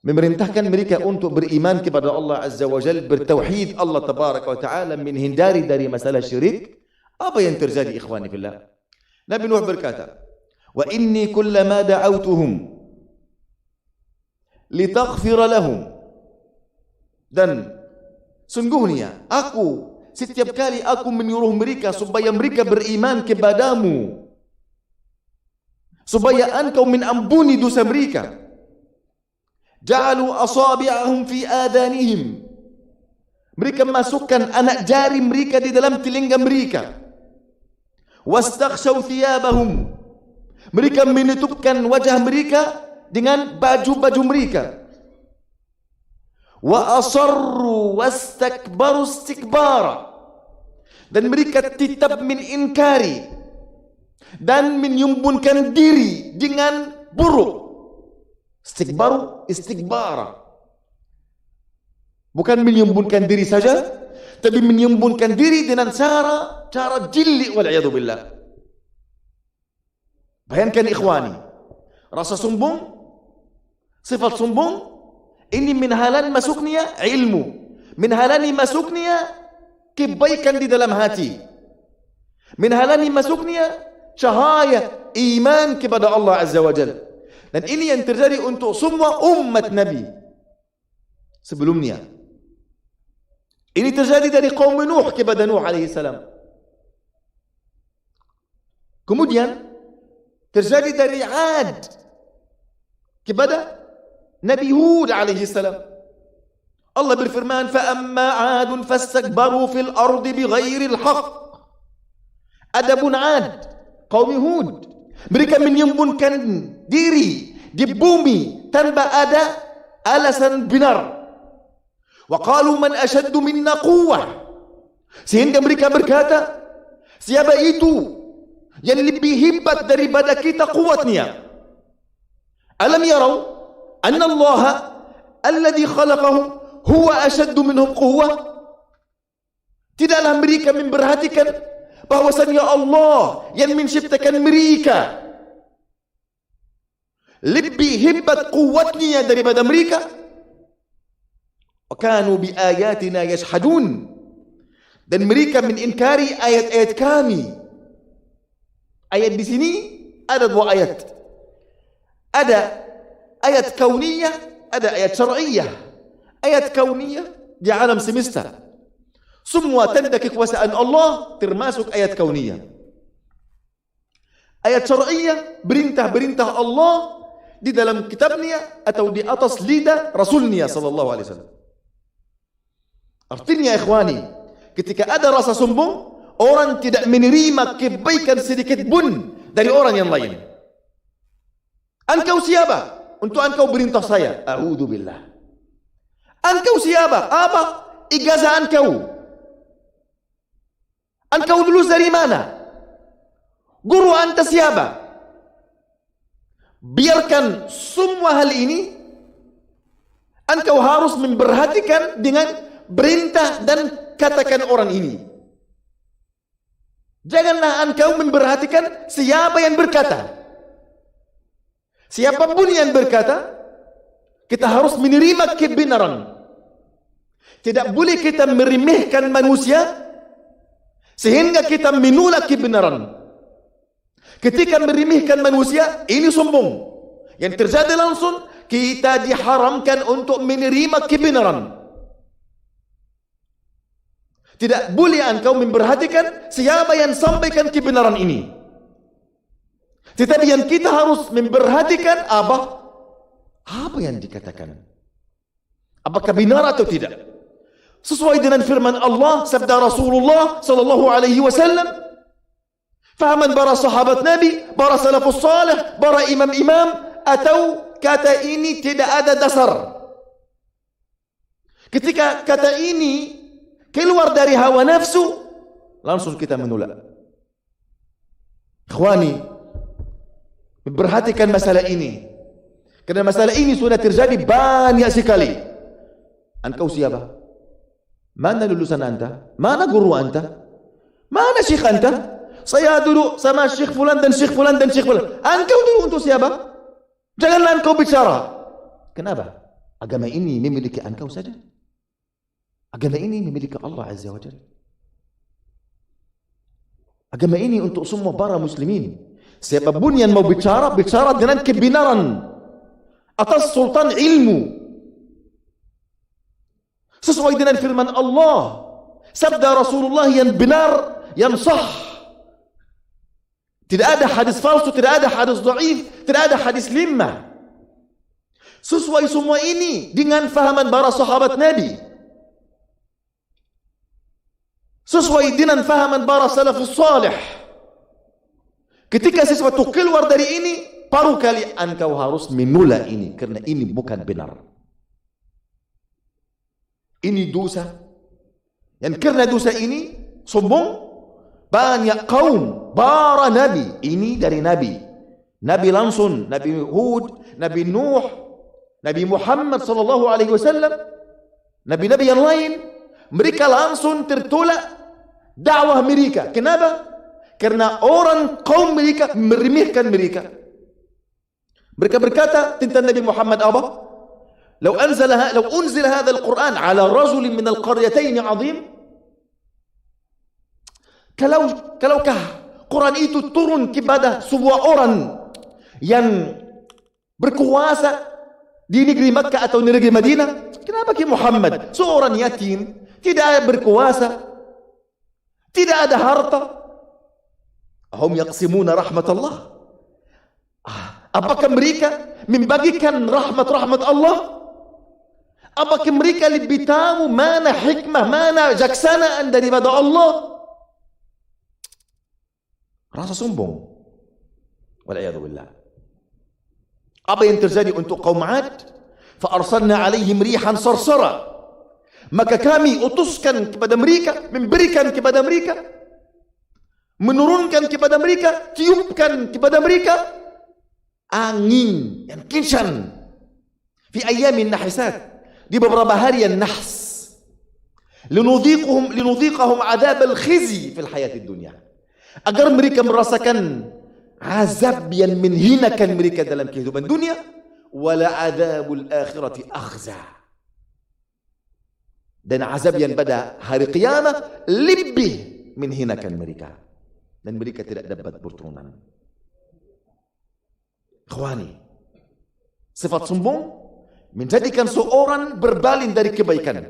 memerintahkan mereka untuk beriman kepada Allah Azza wa Jalla, bertauhid Allah Tabaraka wa Ta'ala, menghindari dari masalah syirik, apa yang terjadi ikhwani fillah? Nabi Nuh berkata, "Wa inni kullama da'awtuhum litaghfira lahum." Dan sungguhnya aku setiap kali aku menyuruh mereka supaya mereka beriman kepadamu, supaya engkau mengampuni dosa mereka, ja'alu asabi'ahum fi adanihim. Mereka masukkan anak jari mereka di dalam telinga mereka. Wastaghshaw thiyabahum. Mereka menutupkan wajah mereka dengan baju-baju mereka. Wa asarru wastakbaru istikbara. Dan mereka tetap mengingkari dan menyembunyikan diri dengan buruk. Istikbaru, istikbara. Bukan menyembunyikan diri saja, tapi menyembunyikan diri dengan cara jili wal'iyadu billah. Bayangkan ikhwani, rasa sombong, sifat sombong, ini menhalangi masuknya ilmu, menhalangi masuknya kebaikan di dalam hati, menhalangi masuknya cahaya iman kepada Allah Azza wa Jalla. Dan ini yang terjadi untuk semua umat Nabi sebelumnya. Ini terjadi dari kaum Nuh kepada Nuh alaihi salam. Kemudian terjadi dari Ad kepada Nabi Hud alaihi salam. Allah berfirman, فَأَمَّا عَادٌ فَاسْتَكْبَرُوا فِي الْأَرْضِ بِغَيْرِ الْحَقِّ. Adapun Ad, kaum Hud, mereka menyembunyikan diri di bumi tanpa ada alasan benar. Wa qalu man ashaddu minna quwwah. Sehingga mereka berkata, siapa itu yang lebih hebat daripada kita kuatnya? Alam yarau anna Allah alladhi khalaqahum huwa ashaddu minhum quwwah. Tidaklah mereka memperhatikan bahwasanya Allah yang menciptakan mereka lebih hebat kuatnya daripada mereka. Wakanu bi ayatina yashhadun, dan mereka mengingkari ayat-ayat kami. Ayat di sini ada dua ayat. Ada ayat kauniyah, ada ayat syar'iyyah. Ayat kauniyah di alam semesta, semua tanda kekuasaan Allah termasuk ayat kauniyah. Ayat syar'iyyah, perintah-perintah Allah di dalam kitabnya atau di atas lidah Rasulnya sallallahu alaihi wasallam. Artinya ikhwani, ketika ada rasa sombong, orang tidak menerima kebaikan sedikit pun dari orang yang lain. Engkau siapa untuk engkau perintah saya? A'udzubillah. Engkau siapa? Apa ijazah engkau? Engkau lulus dari mana? Guru anda siapa? Biarkan semua hal ini, engkau harus memperhatikan dengan perintah dan katakan orang ini. Janganlah engkau memperhatikan siapa yang berkata. Siapapun yang berkata, kita harus menerima kebenaran. Tidak boleh kita meremehkan manusia sehingga kita menolak kebenaran. Ketika meremehkan manusia, ini sombong. Yang terjadi langsung, kita diharamkan untuk menerima kebenaran. Tidak boleh engkau memperhatikan siapa yang sampaikan kebenaran ini. Tetapi yang kita harus memperhatikan apa yang dikatakan. Apakah benar atau tidak? Sesuai dengan firman Allah, sabda Rasulullah sallallahu alaihi wasallam, fahaman para sahabat Nabi, para salafus salih, para imam-imam, atau kata ini tidak ada dasar. Ketika kata ini keluar dari hawa nafsu, langsung kita menolak. Ikhwani, perhatikan masalah ini, karena masalah ini sudah terjadi banyak sekali. Engkau siapa? Mana lulusan anda? Mana guru anda? Mana syekh anda? Saya dulu sama syekh fulan dan syekh fulan dan syekh fulan. Engkau dulu untuk siapa? Janganlah engkau bicara. Kenapa? Agama ini memiliki engkau saja. Agama ini memiliki Allah Azza wa Jalla. Agama ini untuk semua para muslimin. Siapapun yang mau bicara, bicara dengan kebenaran atas sultan ilmu, sesuai dengan firman Allah, sabda Rasulullah yang benar, yang sah. Tidak ada hadis palsu, tidak ada hadis dhaif, tidak ada hadis limah. Sesuai semua ini dengan fahaman para sahabat Nabi, sesuai dengan fahaman para salafus salih. Ketika sesuatu keluar dari ini, baru kali engkau harus menolak ini, karena ini bukan benar. Ini dosa. Dan karena dosa ini sombong, banyak kaum para nabi, ini dari nabi, nabi langsung, Nabi Hud, Nabi Nuh, Nabi Muhammad sallallahu alaihi wasallam, Nabi-nabi yang lain, mereka langsung tertolak dakwah mereka. Kenapa? Karena orang kaum mereka meremehkan mereka. Mereka berkata tentang Nabi Muhammad apa? لو أنزل هذا القرآن على رجل من القريتين عظيم. Kalaukah Quran itu turun kepada sebuah orang yang berkuasa di negeri Makkah atau negeri Madinah, kenapa ke Muhammad, seorang yatim, tidak ada berkuasa, tidak ada harta? Hum yaqsimuna rahmat Allah. Apakah mereka membagikan rahmat Allah? Apakah mereka lebih tahu mana hikmah, mana jaksanaan daripada Allah? Rasa sombong. Wal'iyadu billah. Apa yang terjadi untuk kaum Ad? Fa'arsalna alaihim rihan sarsara. Maka kami utuskan kepada mereka, memberikan kepada mereka, menurunkan kepada mereka, tiupkan kepada mereka angin yang kencang. Fi ayamin nahisat, di beberapa hari yang nahs. Linudhiqahum adab al-khizi fil hayatid dunya. Agar mereka merasakan azab yang menghinakan mereka dalam kehidupan dunia. Wala adabul akhirati akhza. Dan azab yang pada hari qiyamah lebih menghinakan mereka. Dan mereka tidak dapat berturunan. Ikhwani, sifat sombong menjadikan seorang berpaling dari kebaikan.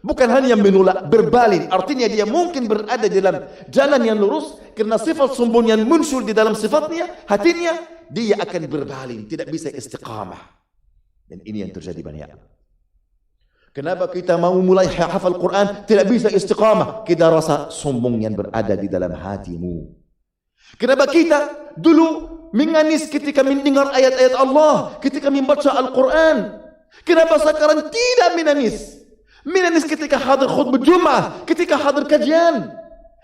Bukan hanya menolak, berpaling. Artinya dia mungkin berada dalam jalan yang lurus, karena sifat sombong yang muncul di dalam sifatnya, hatinya, dia akan berpaling, tidak bisa istiqamah. Dan ini yang terjadi banyak. Kenapa kita mau mulai hafal Quran tidak bisa istiqamah? Kita rasa sombong yang berada di dalam hatimu. Kenapa kita dulu menangis ketika mendengar ayat-ayat Allah, ketika membaca Al-Quran? Kenapa sekarang tidak menangis? Menangis ketika hadir khutbah Jumat, ketika hadir kajian.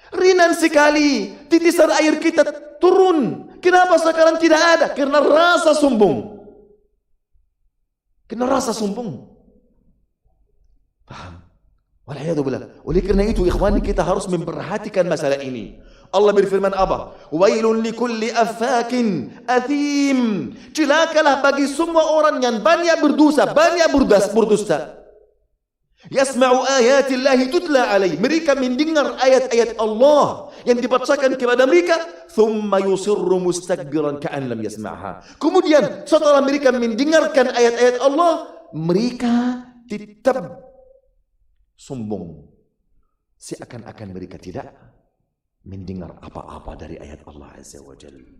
Ringan sekali, titisan air kita turun. Kenapa sekarang tidak ada? Karena rasa sombong. Karena rasa sombong. Paham? Wal'iyadzubillah. Oleh karena itu, ikhwani, kita harus memperhatikan masalah ini. Allah berfirman apa? Wailun likulli affakin athim. Celakalah bagi semua orang yang banyak berdosa, banyak berdusta. Yasma'u ayatillahi tutla alaih. Mereka mendengar ayat-ayat Allah yang dibacakan kepada mereka. Thumma yusirru mustakbiran ka'an lam yasma'ha. Kemudian setelah mereka mendengarkan ayat-ayat Allah, mereka tetap sombong, seakan-akan mereka tidak mendengar apa-apa dari ayat Allah Azza wa Jalla.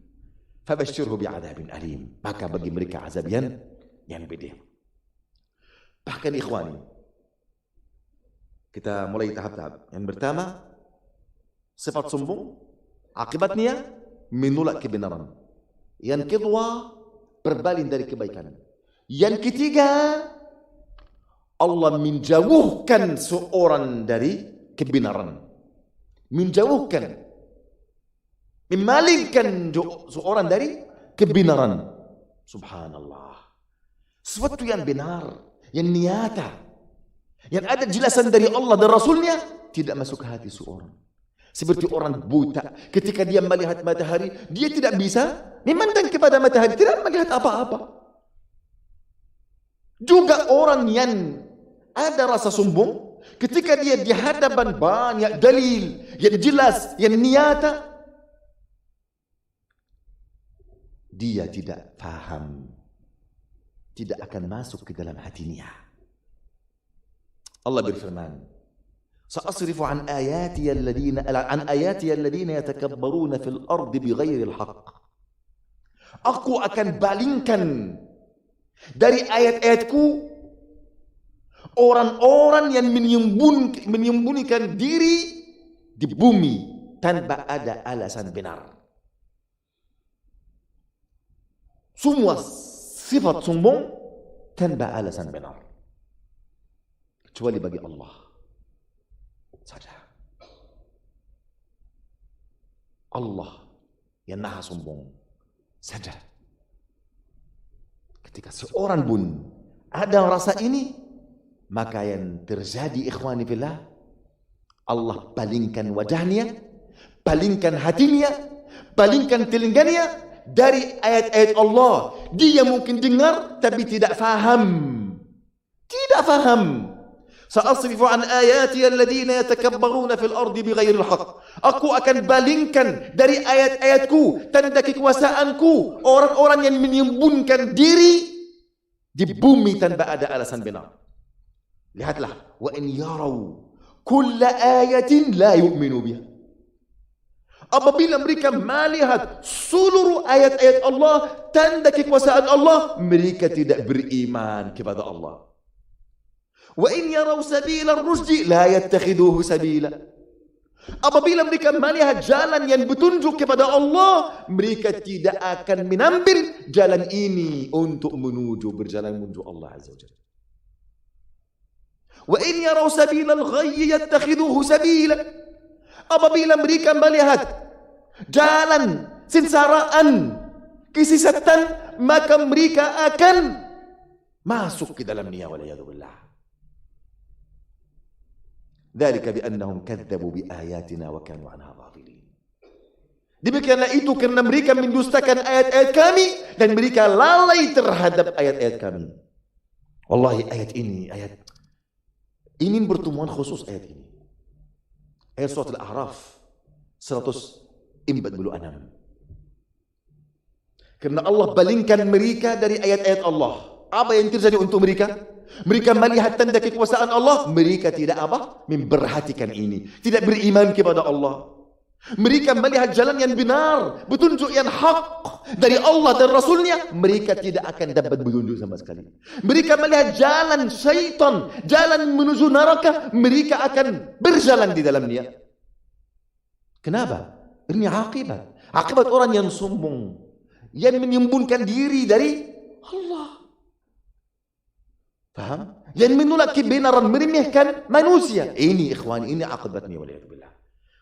Fabashshirhu bi'adzabin alim. Maka bagi mereka azab yang pedih. Bahkan ikhwani, kita mulai tahap-tahap. Yang pertama, sifat sombong, akibatnya menolak kebenaran. Yang kedua, berpaling dari kebaikan. Yang ketiga, Allah menjauhkan seorang dari kebenaran. Menjauhkan, memalingkan seorang dari kebenaran. Subhanallah. Sesuatu yang benar, yang nyata, yang ada jelasan dari Allah dan Rasulnya, tidak masuk ke hati seorang. Seperti orang buta, ketika dia melihat matahari, dia tidak bisa memandang kepada matahari, tidak melihat apa-apa. Juga orang yang ada rasa sombong, ketika dia di hadapan banyak dalil yang jelas, yang nyata, dia tidak faham, tidak akan masuk ke dalam hatinya. Allah berfirman, "Sa'asrifu an ayati alladhina yatakabbaruna fil ardi bighairi al-haqq." Aku akan balingkan dari ayat-ayatku orang-orang yang menyembunyikan diri di bumi tanpa ada alasan benar. Semua sifat sombong tanpa alasan benar, kecuali bagi Allah saja. Allah yang maha sombong saja. Ketika seorang pun ada rasa ini, Maka yang terjadi ikhwani fillah, Allah palingkan wajahnya, palingkan hatinya, palingkan telinganya dari ayat-ayat Allah. Dia mungkin dengar tapi tidak faham. Tidak faham. Sa'asrifu an ayati alladhina yatakabbaruna fil ardi bighairil haqq. Aku akan balingkan dari ayat-ayatku, tanda kekuasaanku, orang-orang yang menyembunyikan diri di bumi tanpa ada alasan benar. Lihatlah, wa in yarau kulla ayatin la yu'minu biha. Apabila mereka melihat seluruh ayat-ayat Allah, tanda kekuasaan Allah, mereka tidak beriman kepada Allah. Wa in yarau sabila ar-rusdi la yattakhiduhu sabila. Apabila mereka melihat jalan yang bertunjuk kepada Allah, mereka tidak akan mengambil jalan ini untuk berjalan menuju Allah Azza wa Jalla. Wa in yarau sabila al-ghayy yattakhiduhu sabila. Apabila mereka melihat jalan sengsaraan, kesesatan, maka mereka akan masuk ke dalamnya, waliyadu billah. Dzalika bi annahum kadzdzabu bi ayatina wa kanu anha ghafilin. Demikianlah itu karena mereka mendustakan ayat-ayat kami dan mereka lalai terhadap ayat-ayat kami. Wallahi ayat ini pertemuan khusus ayat ini. Ayat surat Al-A'raf 146. Karena Allah balingkan mereka dari ayat-ayat Allah. Apa yang terjadi untuk mereka? Mereka melihat tanda kekuasaan Allah, mereka tidak memperhatikan ini, tidak beriman kepada Allah. Mereka melihat jalan yang benar, petunjuk yang hak dari Allah dan Rasulnya, mereka tidak akan dapat petunjuk sama sekali. Mereka melihat jalan syaitan, jalan menuju neraka, mereka akan berjalan di dalamnya. Kenapa? Ini akibat orang yang sombong, yang menyembunyikan diri dari Allah. Faham? Yang menolak kebenaran, meremehkan manusia. Ini ikhwan, ini akibatnya, waliyadzubillah.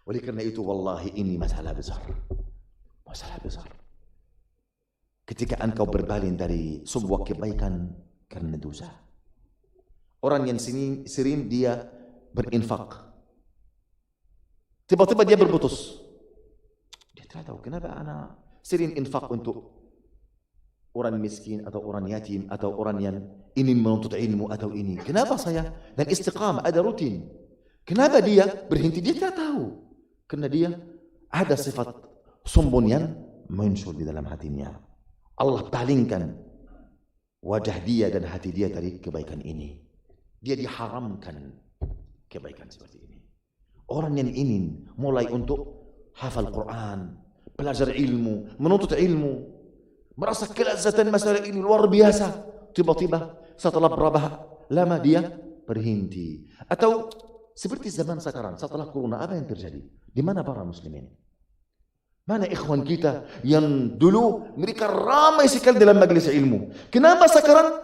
Oleh karena itu, wallahi ini masalah besar. Masalah besar. Ketika engkau berpaling dari sebuah kebaikan karena dosa. Orang yang sering dia berinfak, tiba-tiba dia berputus. Dia tidak tahu kenapa anak sering infak untuk orang miskin atau orang yatim atau orang yang ingin menuntut ilmu atau ini. Kenapa saya? Dan istiqamah, ada rutin. Kenapa dia berhenti? Dia tidak tahu. Karena dia ada sifat sombong yang muncul di dalam hatinya. Allah palingkan wajah dia dan hati dia dari kebaikan ini. Dia diharamkan kebaikan seperti ini. Orang yang ingin mulai untuk hafal Quran, belajar ilmu, menuntut ilmu, merasa kelezatan masalah ini luar biasa, tiba-tiba setelah berapa lama dia berhenti. Atau seperti zaman sekarang, setelah corona, apa yang terjadi? Di mana para muslimin? Mana ikhwan kita yang dulu mereka ramai sekali dalam majelis ilmu? Kenapa sekarang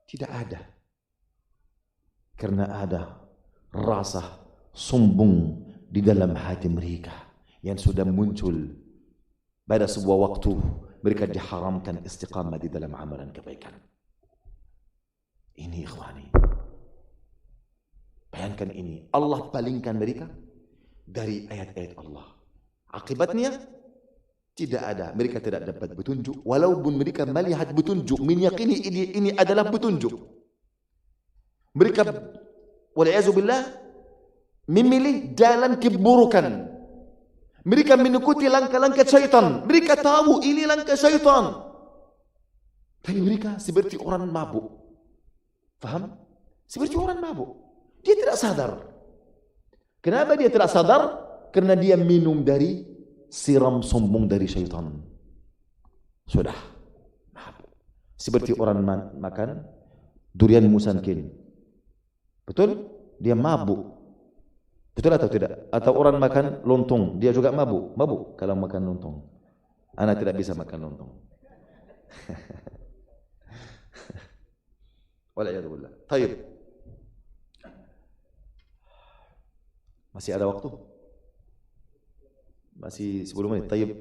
tidak ada? Karena ada rasa sombong di dalam hati mereka yang sudah muncul pada sebuah waktu. Mereka diharamkan istiqamah di dalam amalan kebaikan. Ini ikhwani. Bayangkan ini. Allah palingkan mereka dari ayat-ayat Allah. Akibatnya tidak ada. Mereka tidak dapat petunjuk. Walaupun mereka melihat petunjuk, meyakini ini adalah petunjuk. Mereka wal'iyazubillah memilih jalan keburukan. Mereka mengikuti langkah-langkah syaitan. Mereka tahu ini langkah syaitan. Tapi mereka seperti orang mabuk. Faham? Seperti orang mabuk. Dia tidak sadar. Kenapa dia tidak sadar? Karena dia minum dari siram sombong dari syaitan. Sudah mabuk. Seperti orang makan durian musankin. Betul? Dia mabuk. Betul atau tidak? Atau orang makan lontong, dia juga mabuk. Mabuk kalau makan lontong. Anak tidak bisa makan lontong. Wala'iyadzubillah. Taib. Masih ada waktu? Masih 10 menit. Taib.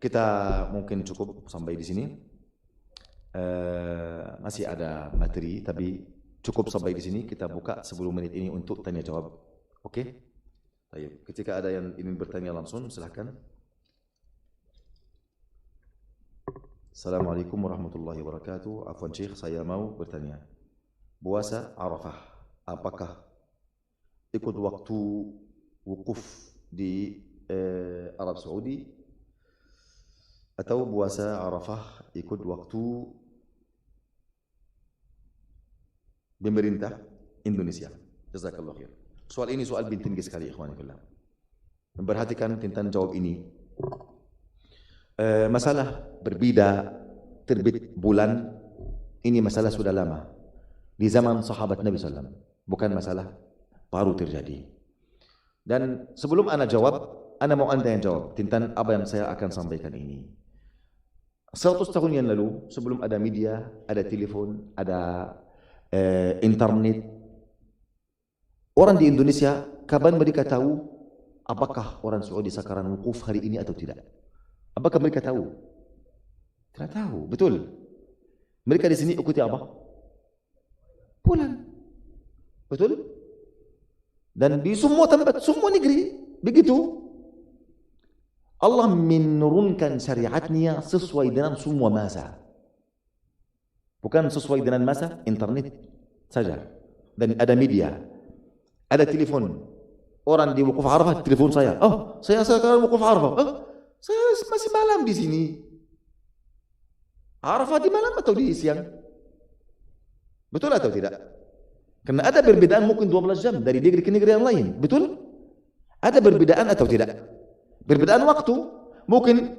Kita mungkin cukup sampai di sini. Masih ada materi, tapi cukup sampai di sini. Kita buka 10 menit ini untuk tanya jawab. Oke? Baik. Ketika ada yang ingin bertanya langsung, silahkan. Assalamualaikum warahmatullahi wabarakatuh. Afwan Syekh, saya mau bertanya. Puasa Arafah, apakah ikut waktu wukuf di Arab Saudi atau puasa Arafah ikut waktu pemerintah Indonesia? Jazakallah khair. Soal ini soal penting sekali, ikhwan fillah. Memperhatikan tentang jawab ini. Masalah berbeda terbit bulan ini masalah sudah lama di zaman sahabat Nabi SAW, bukan masalah baru terjadi. Dan sebelum ana jawab, ana mau anda yang jawab tentang apa yang saya akan sampaikan ini. 100 tahun yang lalu, sebelum ada media, ada telepon, ada internet, orang di Indonesia kapan mereka tahu apakah orang Saudi sekarang wukuf hari ini atau tidak? Apakah mereka tahu? Tidak tahu, betul. Mereka di sini ikuti apa? Bulan. Betul? Dan di semua tempat, semua negeri begitu. Allah menurunkan syariatnya sesuai dengan semua masa. Bukan sesuai dengan masa internet saja. Dan ada media, ada telepon. Orang di wukuf Arafah telepon saya. Oh, saya sekarang wukuf Arafah. Oh, saya masih malam di sini. Arafah di malam atau di siang? Betul atau tidak? Karena ada perbedaan mungkin 12 jam dari negeri ke negeri yang lain. Betul? Ada perbedaan atau tidak? Perbedaan waktu. Mungkin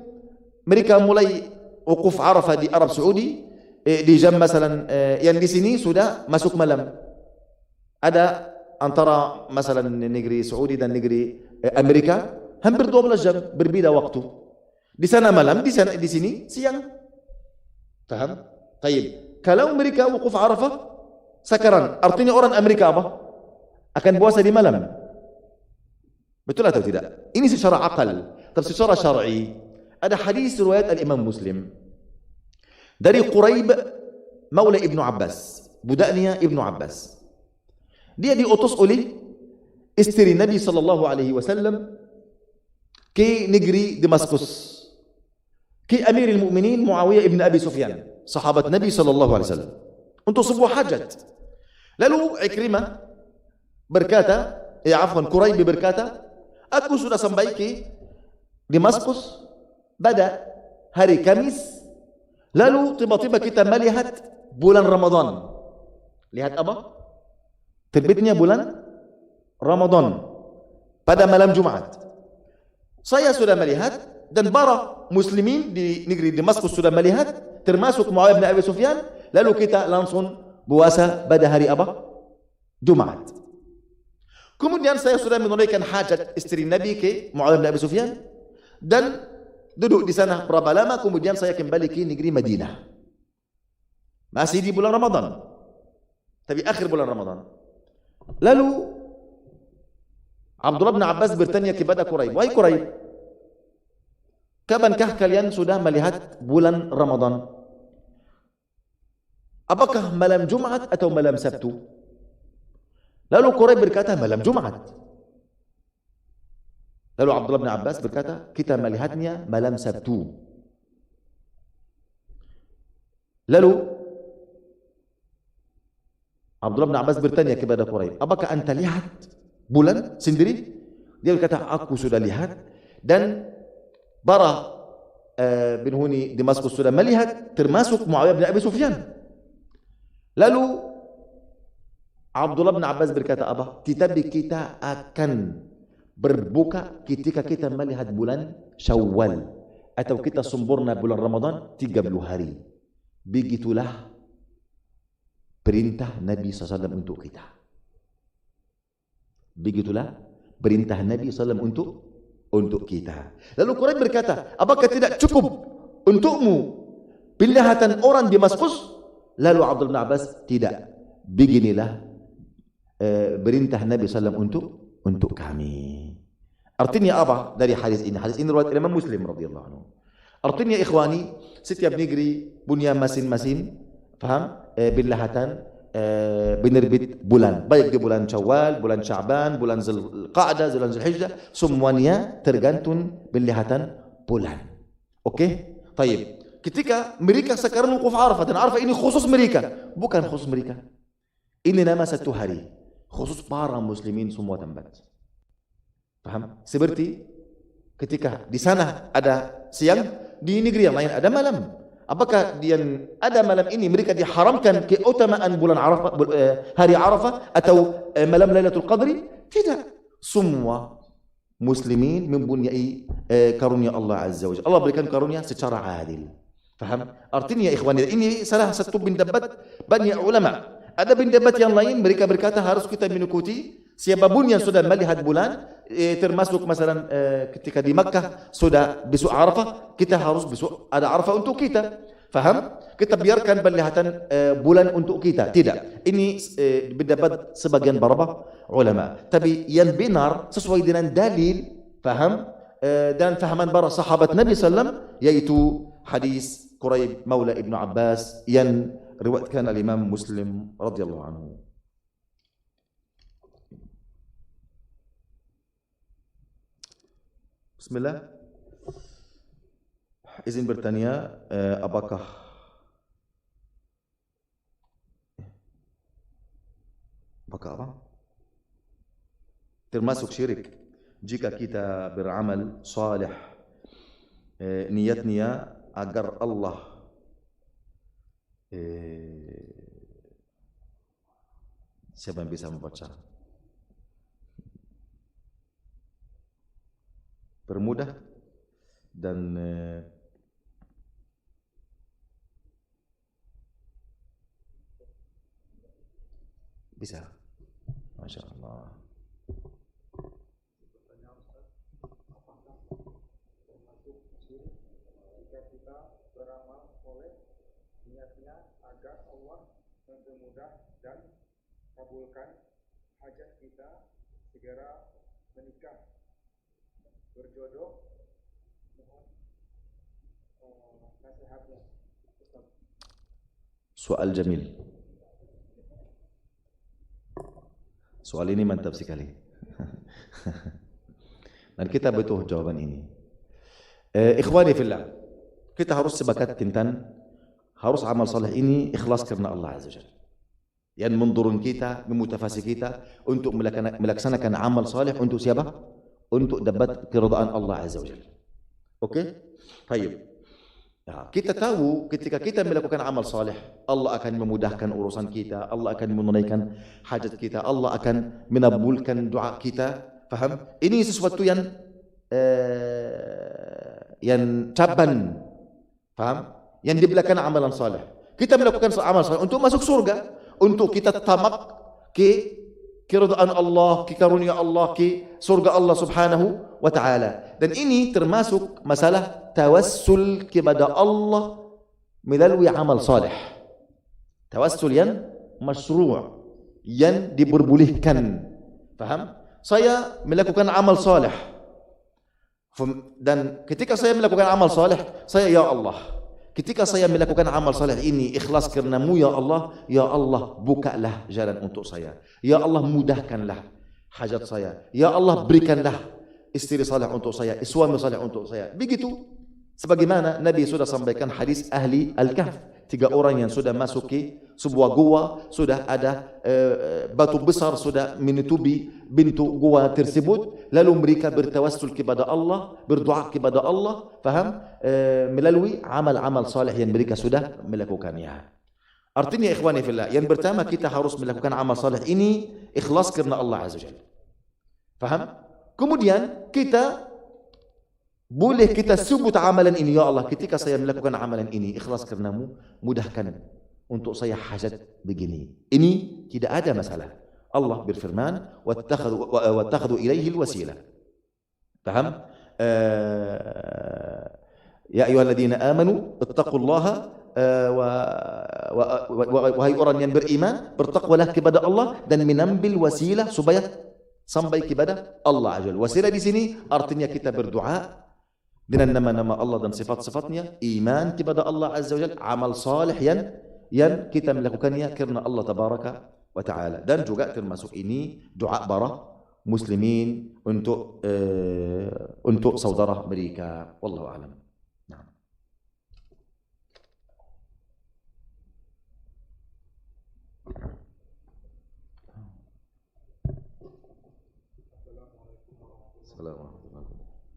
mereka mulai wukuf Arafah di Arab Saudi di jam masalan yang di sini sudah masuk malam. Ada antara masalan negeri Saudi dan negeri Amerika hampir 12 jam berbeda waktu. Di sana malam, di sini siang. Paham? Baik. Kalau mereka wukuf Arafah sekarang, artinya orang Amerika apa? Akan puasa di malam. Betul atau tidak? Ini secara akal. Tapi secara syar'i, ada hadis riwayat al-Imam Muslim dari Quraib Maula Ibnu Abbas, budaknya Ibnu Abbas. Dia diutus oleh istri Nabi sallallahu alaihi wasallam ke negeri Damaskus, ke Amirul Mukminin Muawiyah ibn Abi Sufyan, sahabat Nabi sallallahu alaihi wasallam, untuk sebuah hajat. Lalu Ikrimah berkata, Quraib berkata, aku sudah sampai ke Damaskus pada hari Kamis, lalu tiba-tiba kita melihat bulan Ramadan. Lihat apa? Terbitnya bulan Ramadan pada malam Jumat. Saya sudah melihat dan para muslimin di negeri Damaskus sudah melihat, termasuk Muawiyah bin Abi Sufyan. Lalu kita langsung puasa pada hari apa? Jumat. Kemudian saya sudah menunaikan hajat istri Nabi ke Muawiyah bin Abi Sufyan dan duduk di sana berapa lama. Kemudian saya kembali ke negeri Madinah. Masih di bulan Ramadan, tapi akhir bulan Ramadan. Lalu Abdullah bin Abbas bertanya kepada Quraib, wahai Quraib, kapankah kalian sudah melihat bulan Ramadan? Apakah malam Jumat atau malam Sabtu? Lalu Quraib berkata malam Jumat. Lalu Abdullah bin Abbas berkata, kita melihatnya malam Sabtu. Lalu Abdullah bin Abbas bertanya kepada Quraib, apakah anda lihat bulan sendiri? Dia berkata, aku sudah lihat dan para penghuni Damaskus sudah melihat, termasuk Muawiyah bin Abi Sufyan. Lalu Abdullah bin Abbas berkata apa? Tetapi kita akan berbuka ketika kita melihat bulan Syawal, atau kita sempurna bulan Ramadan 30 hari. Begitulah perintah Nabi SAW untuk kita. Begitulah perintah Nabi SAW untuk kita. Lalu Quraisy berkata, apakah tidak cukup untukmu penglihatan orang di Damaskus? Lalu Abdullah bin Abbas, tidak. Beginilah perintah Nabi SAW untuk kami. Artinya apa dari hadis ini? Hadis ini riwayat Imam Muslim radhiyallahu anhu. Artinya ikhwani, setiap negeri punya masing-masing, faham? Penglihatan penerbit bulan, baik di bulan Syawal, bulan Sya'ban, bulan Zulqa'dah, bulan Zulhijjah, semuanya tergantung penglihatan bulan. Okey? Baik. Ketika mereka sekarang wukuf Arafah, dan Arafah ini khusus mereka, bukan khusus mereka. Ini nama satu hari, khusus para muslimin semua tempat. Faham? Seperti ketika di sana ada siang, di negeri yang lain ada malam. Apakah yang ada malam ini mereka diharamkan keutamaan bulan Arafah, hari Arafah atau malam Lailatul Qadri? Tidak. Semua muslimin mempunyai karunia Allah Azza wa Jalla. Allah berikan karunia secara adil. Faham? Artinya ikhwani, ini salah satu pendapat banyak ulama. Ada pendapat yang lain, mereka berkata harus kita mengikuti siapapun yang sudah melihat bulan, termasuk masalah ketika di Makkah sudah besok Arafah, kita harus besok ada Arafah untuk kita. Faham? Kita biarkan penglihatan bulan untuk kita. Tidak. Ini pendapat sebagian beberapa ulama. Tapi yang benar sesuai dengan dalil, faham? Dan fahaman para sahabat Nabi sallam, yaitu hadis Quraib Maula Ibnu Abbas yang riwayatkan al-Imam Muslim radhiyallahu anhu. Bismillah. Izin bertanya, apakah apa? Termasuk syirik jika kita beramal salih, niatnya agar Allah siapa yang bisa membaca? Permudah dan bisa. Masya Allah. Agar Allah mempermudah dan kabulkan hajat kita segera menikah, berjodoh. Mohon nasihatnya. Soal jamil. Soal ini mantap sekali. Dan kita butuh jawaban ini. Ikhwani fillah, kita harus sepakat tentang harus amal saleh ini ikhlas karena Allah Azza wa Jalla. Yang mendorong kita, memutafasi kita untuk melaksanakan amal saleh untuk siapa? Untuk dapat keridhaan Allah Azza wa Jalla. Okey? Baik. Ya, kita tahu ketika kita melakukan amal saleh, Allah akan memudahkan urusan kita, Allah akan menunaikan hajat kita, Allah akan menabulkan doa kita. Faham? Ini sesuatu yang caban. Faham? Yang di belakang amalan saleh. Kita melakukan amal saleh untuk masuk surga, untuk kita tamak ke keridhaan Allah, ke karunia Allah, ke surga Allah Subhanahu wa taala. Dan ini termasuk masalah tawassul kepada Allah melalui amal saleh. Tawassul yang masyru', yang diperbolehkan. Faham? Saya melakukan amal saleh. Dan ketika saya melakukan amal saleh, saya ya Allah, ketika saya melakukan amal saleh ini ikhlas karenamu ya Allah bukalah jalan untuk saya. Ya Allah mudahkanlah hajat saya. Ya Allah berikanlah istri saleh untuk saya, suami saleh untuk saya. Begitu sebagaimana Nabi sudah sampaikan hadis ahli Al-Kahf, 3 orang yang sudah masuk ke sebuah gua, sudah ada batu besar sudah menutupi pintu gua tersebut, lalu mereka bertawassul kepada Allah, berdoa kepada Allah, faham? Melalui amal-amal saleh yang mereka sudah melakukannya. Artinya ikhwani fillah, yang pertama kita harus melakukan amal saleh ini ikhlas karena Allah Azza wa Jalla. Faham? Kemudian kita boleh kita sebut amalan ini, ya Allah, ketika saya melakukan amalan ini ikhlas karenamu, mudahkan untuk saya hajat begini. Ini tidak ada masalah. Allah berfirman, wattakhadhu ilaihi alwasilah. Paham? Ya ayyuhalladzina amanu ittaqullaha, wahai orang yang beriman, bertakwalah kepada Allah dan menambil wasilah supaya sampai kepada Allah Azza wa Jalla. Wasilah di sini artinya kita berdoa dengan nama-nama Allah dan sifat-sifatnya, iman kepada Allah Azza wa Jalla, amal salih yang kita melakukannya karena Allah Tabaraka wa Ta'ala. Dan juga termasuk ini doa para muslimin untuk saudara mereka. Wallahu a'lam. Nah. Assalamualaikum warahmatullahi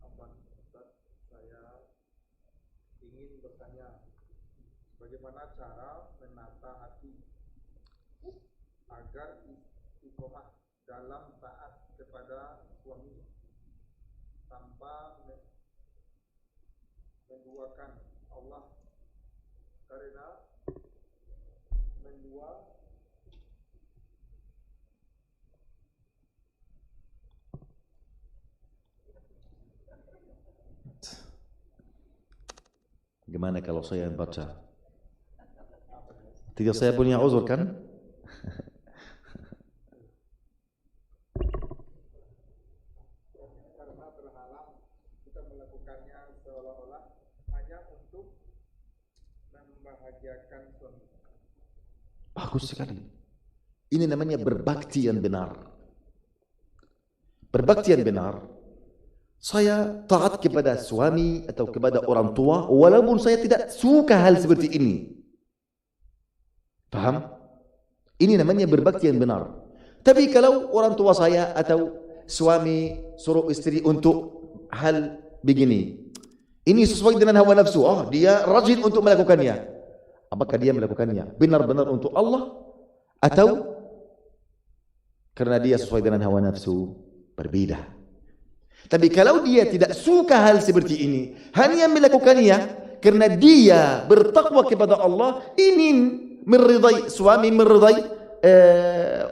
wabarakatuh. Saya ingin bertanya, bagaimana cara menata hati agar istiqomah dalam taat kepada suami tanpa menduakan Allah, karena mendua Gimana kalau saya yang baca? Tidak, saya punya uzur kan? karena berhalang kita melakukannya seolah-olah hanya untuk membahagiakan suami. Bagus sekali. Ini namanya berbakti yang benar. Berbakti yang benar. Saya taat kepada suami atau kepada orang tua walaupun saya tidak suka hal seperti ini. Paham? Ini namanya berbakti yang benar. Tapi kalau orang tua saya atau suami suruh istri untuk hal begini, ini sesuai dengan hawa nafsu, dia rajin untuk melakukannya. Apakah dia melakukannya benar-benar untuk Allah atau karena dia sesuai dengan hawa nafsu? Berbeda. Tapi kalau dia tidak suka hal seperti ini, hanya melakukannya karena dia bertakwa kepada Allah, ingin meridai suami, meridai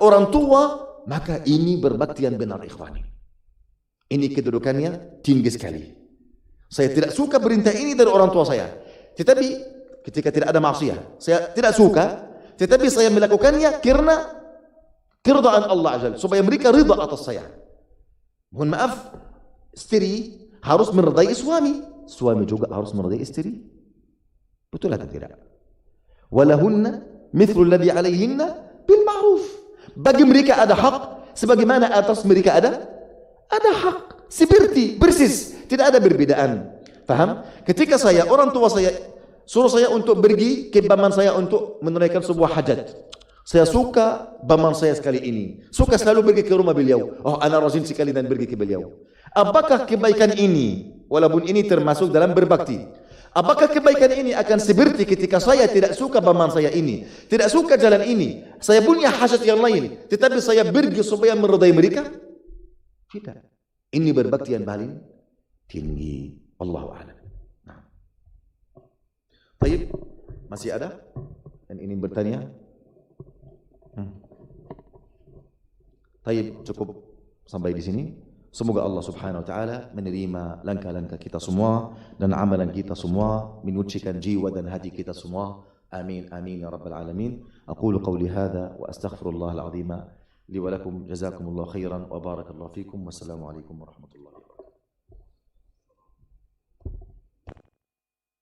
orang tua, maka ini berbakti yang benar, ikhwani. Ini kedudukannya tinggi sekali. Saya tidak suka perintah ini dari orang tua saya, tetapi ketika tidak ada maksiat, saya tidak suka, tetapi saya melakukannya karena keridaan Allah Azza, supaya mereka ridha atas saya. Mohon maaf, istri harus meridai suami, suami juga harus meridai istri. Betul atau tidak? Walahunna mithlu alladhi alaihinna bil ma'ruf. Bagi mereka ada hak sebagaimana atas mereka ada hak, seperti persis, tidak ada perbedaan. Paham? Ketika saya, orang tua saya suruh saya untuk pergi ke paman saya untuk menunaikan sebuah hajat, saya suka paman saya sekali ini, suka selalu pergi ke rumah beliau. Ana rajin sekali dan pergi ke beliau. Apakah kebaikan ini, walaupun ini termasuk dalam berbakti, apakah kebaikan ini akan seperti ketika saya tidak suka paman saya ini, tidak suka jalan ini, saya punya hajat yang lain, tetapi saya pergi supaya meridai mereka? Tidak. Ini berbakti yang paling tinggi. Allahu a'lam. Nah. Baik, masih ada yang ingin bertanya? Baik, cukup sampai di sini. Semoga Allah Subhanahu wa taala menerima langkah-langkah kita semua dan amalan kita semua, menyucikan jiwa dan hati kita semua. Amin amin ya rabbal alamin. Aqulu qawli hadza wa astaghfirullahal azim li wa lakum, jazakumullahu khairan wa barakallahu fikum. Wassalamu alaikum warahmatullahi wabarakatuh.